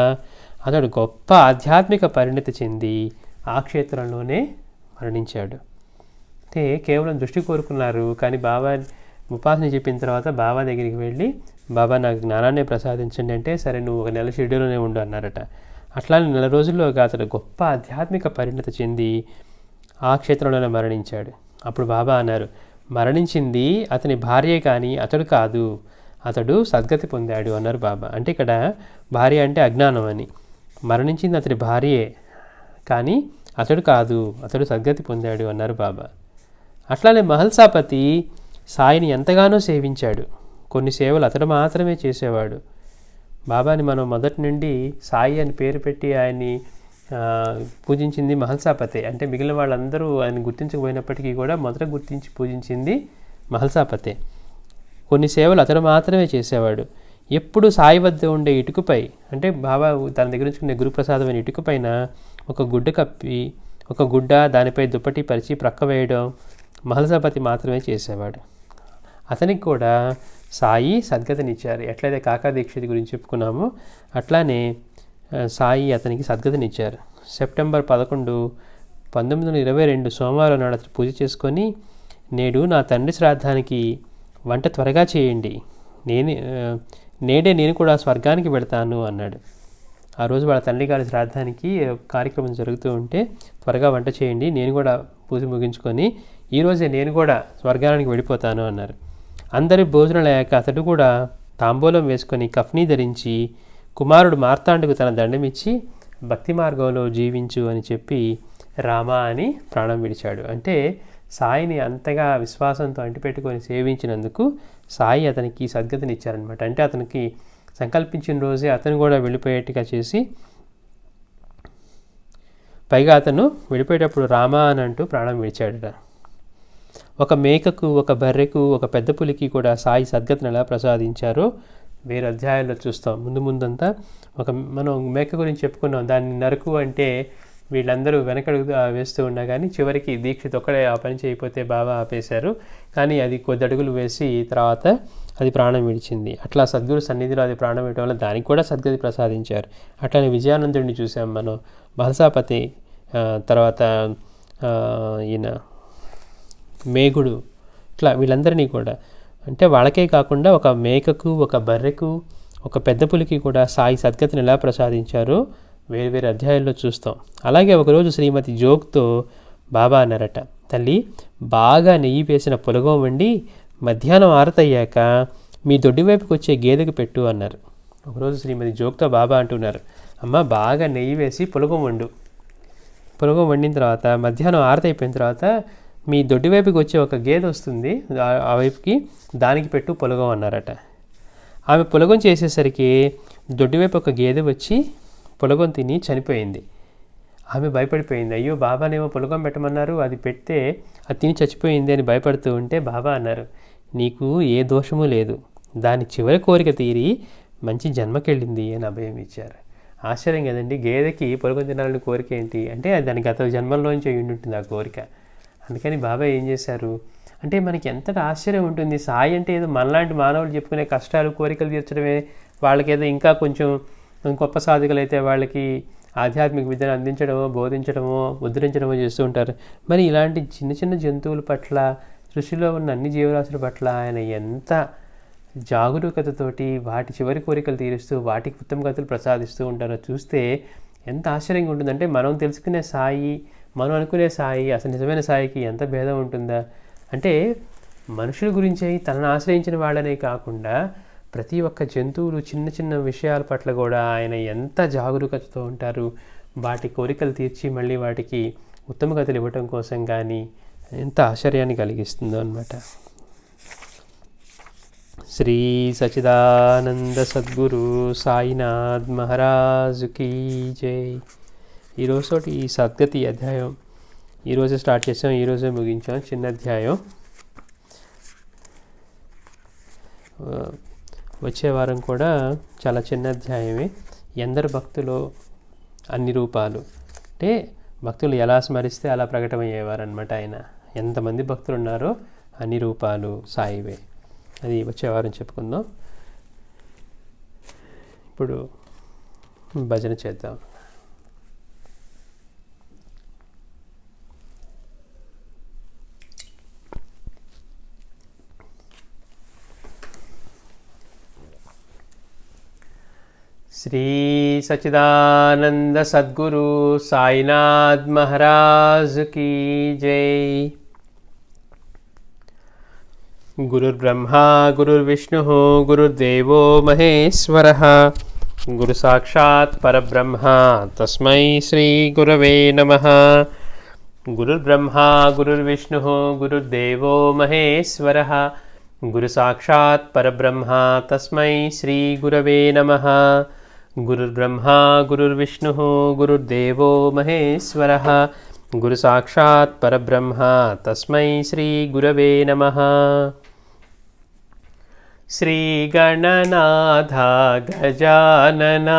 అతడు గొప్ప ఆధ్యాత్మిక పరిణతి చెంది ఆ క్షేత్రంలోనే మరణించాడు. అంటే కేవలం దృష్టి కోరుకున్నారు, కానీ బాబా ఉపాసన చెప్పిన తర్వాత బాబా దగ్గరికి వెళ్ళి, బాబా నాకు జ్ఞానాన్ని ప్రసాదించండి అంటే, సరే నువ్వు ఒక నెల షిరిడీలోనే ఉండు అన్నారట. అట్లానే నెల రోజుల్లోగా అతడు గొప్ప ఆధ్యాత్మిక పరిణతి చెంది ఆ క్షేత్రంలోనే మరణించాడు. అప్పుడు బాబా అన్నారు, మరణించింది అతని భార్యే కానీ అతడు కాదు, అతడు సద్గతి పొందాడు అన్నారు బాబా. అంటే ఇక్కడ భార్య అంటే అజ్ఞానం అని, మరణించింది అతడి భార్యే కానీ అతడు కాదు, అతడు సద్గతి పొందాడు అన్నారు బాబా. అట్లానే మహల్సాపతి సాయిని ఎంతగానో సేవించాడు. కొన్ని సేవలు అతడు మాత్రమే చేసేవాడు. బాబాని మనం మొదటి నుండి సాయి అని పేరు పెట్టి ఆయన్ని పూజించింది మహల్సాపతే. అంటే మిగిలిన వాళ్ళందరూ ఆయన గుర్తించకపోయినప్పటికీ కూడా మొదట గుర్తించి పూజించింది మహల్సాపతే. కొన్ని సేవలు అతడు మాత్రమే చేసేవాడు. ఎప్పుడు సాయి వద్ద ఉండే ఇటుకపై, అంటే బాబా తన దగ్గర ఉంచుకునే గురుప్రసాదమైన ఇటుక పైన ఒక గుడ్డ కప్పి, ఒక గుడ్డ దానిపై దుప్పటి పరిచి ప్రక్క వేయడం మహల్సాపతి మాత్రమే చేసేవాడు. అతనికి కూడా సాయి సద్గతినిచ్చారు. ఎట్లయితే కాకా దీక్షిత్ గురించి చెప్పుకున్నామో అట్లానే సాయి అతనికి సద్గతినిచ్చారు. సెప్టెంబర్ 11, 1922 సోమవారం నాడు అతను పూజ చేసుకొని, నేడు నా తండ్రి శ్రాద్ధానికి వంట త్వరగా చేయండి, నేడే నేను కూడా స్వర్గానికి వెళతాను అన్నాడు. ఆ రోజు వాళ్ళ తండ్రి గారి శ్రాద్ధానికి కార్యక్రమం జరుగుతూ ఉంటే, త్వరగా వంట చేయండి, నేను కూడా పూజ ముగించుకొని ఈరోజే నేను కూడా స్వర్గానికి వెళ్ళిపోతాను అన్నారు. అందరి భోజనాలు అయ్యాక అతడు కూడా తాంబూలం వేసుకొని కఫ్నీ ధరించి కుమారుడు మార్తాండుకు తన దండమిచ్చి భక్తి మార్గంలో జీవించు అని చెప్పి రామా అని ప్రాణం విడిచాడు. అంటే సాయిని అంతగా విశ్వాసంతో అంటిపెట్టుకొని సేవించినందుకు సాయి అతనికి సద్గతినిచ్చారనమాట. అంటే అతనికి సంకల్పించిన రోజే అతను కూడా వెళ్ళిపోయేట్టుగా చేసి పైగా అతను విడిపోయేటప్పుడు రామా అని అంటూ ప్రాణం విడిచాడట. ఒక మేకకు, ఒక బర్రెకు, ఒక పెద్ద పులికి కూడా సాయి సద్గతిని ఎలా ప్రసాదించారో వేరే అధ్యాయాల్లో చూస్తాం. ముందంతా మనం మేక గురించి చెప్పుకున్నాం. దాన్ని నరకు అంటే వీళ్ళందరూ వెనకడుగు వేస్తూ ఉన్నా కానీ చివరికి దీక్షిత్ ఒక్కడే ఆ పని చేయకపోతే బాబా ఆపేశారు. కానీ అది కొద్ది అడుగులు వేసి తర్వాత అది ప్రాణం విడిచింది. అట్లా సద్గురు సన్నిధిలో అది ప్రాణం విడటం వల్ల దానికి కూడా సద్గతి ప్రసాదించారు. అట్లానే విజయానందుడిని చూసాం మనం, బహసాపతి, తర్వాత ఈయన మేఘుడు, ఇట్లా వీళ్ళందరినీ కూడా అంటే వాళ్ళకే కాకుండా ఒక మేకకు, ఒక బర్రెకు, ఒక పెద్ద పులికి కూడా సాయి సద్గతిని ఎలా ప్రసాదించారో వేరు వేరు అధ్యాయాల్లో చూస్తాం. అలాగే ఒకరోజు శ్రీమతి జోగ్తో బాబా అన్నారట, తల్లి బాగా నెయ్యి వేసిన పులగం వండి మధ్యాహ్నం ఆరతయ్యాక మీ దొడ్డి వైపుకి వచ్చే గేదెకు పెట్టు అన్నారు. ఒకరోజు శ్రీమతి జోగ్తో బాబా అంటున్నారు, అమ్మ బాగా నెయ్యి వేసి పులగం వండిన తర్వాత మధ్యాహ్నం ఆరతైపోయిన తర్వాత మీ దొడ్డి వైపుకి వచ్చే ఒక గేదె వస్తుంది, ఆ వైపుకి దానికి పెట్టు పులగం అన్నారట. ఆమె పులగం చేసేసరికి దొడ్డివైపు ఒక గేదె వచ్చి పులగం తిని చనిపోయింది. ఆమె భయపడిపోయింది. అయ్యో బాబానేమో పులగం పెట్టమన్నారు, అది పెడితే అది తిని చచ్చిపోయింది అని భయపడుతూ ఉంటే బాబా అన్నారు, నీకు ఏ దోషము లేదు, దాని చివరి కోరిక తీరి మంచి జన్మకెళ్ళింది అని అభయం ఇచ్చారు. ఆశ్చర్యం కదండి, గేదెకి పులగం తినాలని కోరిక ఏంటి అంటే దాని గత జన్మల్లోంచి ఉంటుంది ఆ కోరిక. అందుకని బాబా ఏం చేశారు అంటే మనకి ఎంతటి ఆశ్చర్యం ఉంటుంది. సాయి అంటే ఏదో మనలాంటి మానవులు చెప్పుకునే కష్టాలు కోరికలు తీర్చడమే, వాళ్ళకేదో ఇంకా కొంచెం గొప్ప సాధకులు అయితే వాళ్ళకి ఆధ్యాత్మిక విద్యను అందించడమో, బోధించడమో, ముద్రించడమో చేస్తూ ఉంటారు. మరి ఇలాంటి చిన్న చిన్న జంతువుల పట్ల, సృష్టిలో ఉన్న అన్ని జీవరాశుల పట్ల ఆయన ఎంత జాగరూకతతోటి వాటి చివరి కోరికలు తీరుస్తూ వాటికి ఉత్తమ గతులు ప్రసాదిస్తూ ఉంటారో చూస్తే ఎంత ఆశ్చర్యంగా ఉంటుందంటే మనం తెలుసుకునే సాయి, మనం అనుకునే సాయి, అసలు నిజమైన సాయికి ఎంత భేదం ఉంటుందా అంటే మనుషుల గురించి తనను ఆశ్రయించిన వాళ్ళనే కాకుండా ప్రతి ఒక్క జంతువులు చిన్న చిన్న విషయాల పట్ల కూడా ఆయన ఎంత జాగరూకతతో ఉంటారు. వాటి కోరికలు తీర్చి మళ్ళీ వాటికి ఉత్తమ గతులు ఇవ్వటం కోసం కానీ ఎంత ఆశ్చర్యాన్ని కలిగిస్తుందో అన్నమాట. శ్రీ సచిదానంద సద్గురు సాయినాథ్ మహారాజుకి జై. ఈరోజు ఈ సద్గతి అధ్యాయం ఈరోజే స్టార్ట్ చేసాం, ఈరోజే ముగించాం. చిన్న అధ్యాయం. వచ్చే వారం కూడా చాలా చిన్న అధ్యాయమే. ఎందరు భక్తులు అన్ని రూపాలు, అంటే భక్తులు ఎలా స్మరిస్తే అలా ప్రకటమయ్యేవారు అనమాట. ఆయన ఎంతమంది భక్తులు ఉన్నారో అన్ని రూపాలు సాయివే. అది వచ్చే వారం చెప్పుకుందాం. ఇప్పుడు భజన చేద్దాం. శ్రీ సచిదానంద సద్గురు సాయినాథ్ మహారాజ్ కీ జై. గురుర్బ్రహ్మా గురుర్విష్ణుః గురుర్దేవో మహేశ్వరః గురు సాక్షాత్ పరబ్రహ్మ తస్మై శ్రీ గురవే నమః. గురుర్బ్రహ్మా గురుర్విష్ణుః గురుర్దేవో మహేశ్వరః గురు సాక్షాత్ పరబ్రహ్మ తస్మై శ్రీ గురవే నమః. గురుర్బ్రహ్మా గురుర్విష్ణుః గురుర్దేవో మహేశ్వరః గురు సాక్షాత్ పరబ్రహ్మ తస్మై శ్రీ గురవే నమః. శ్రీ గణనాథ గజానన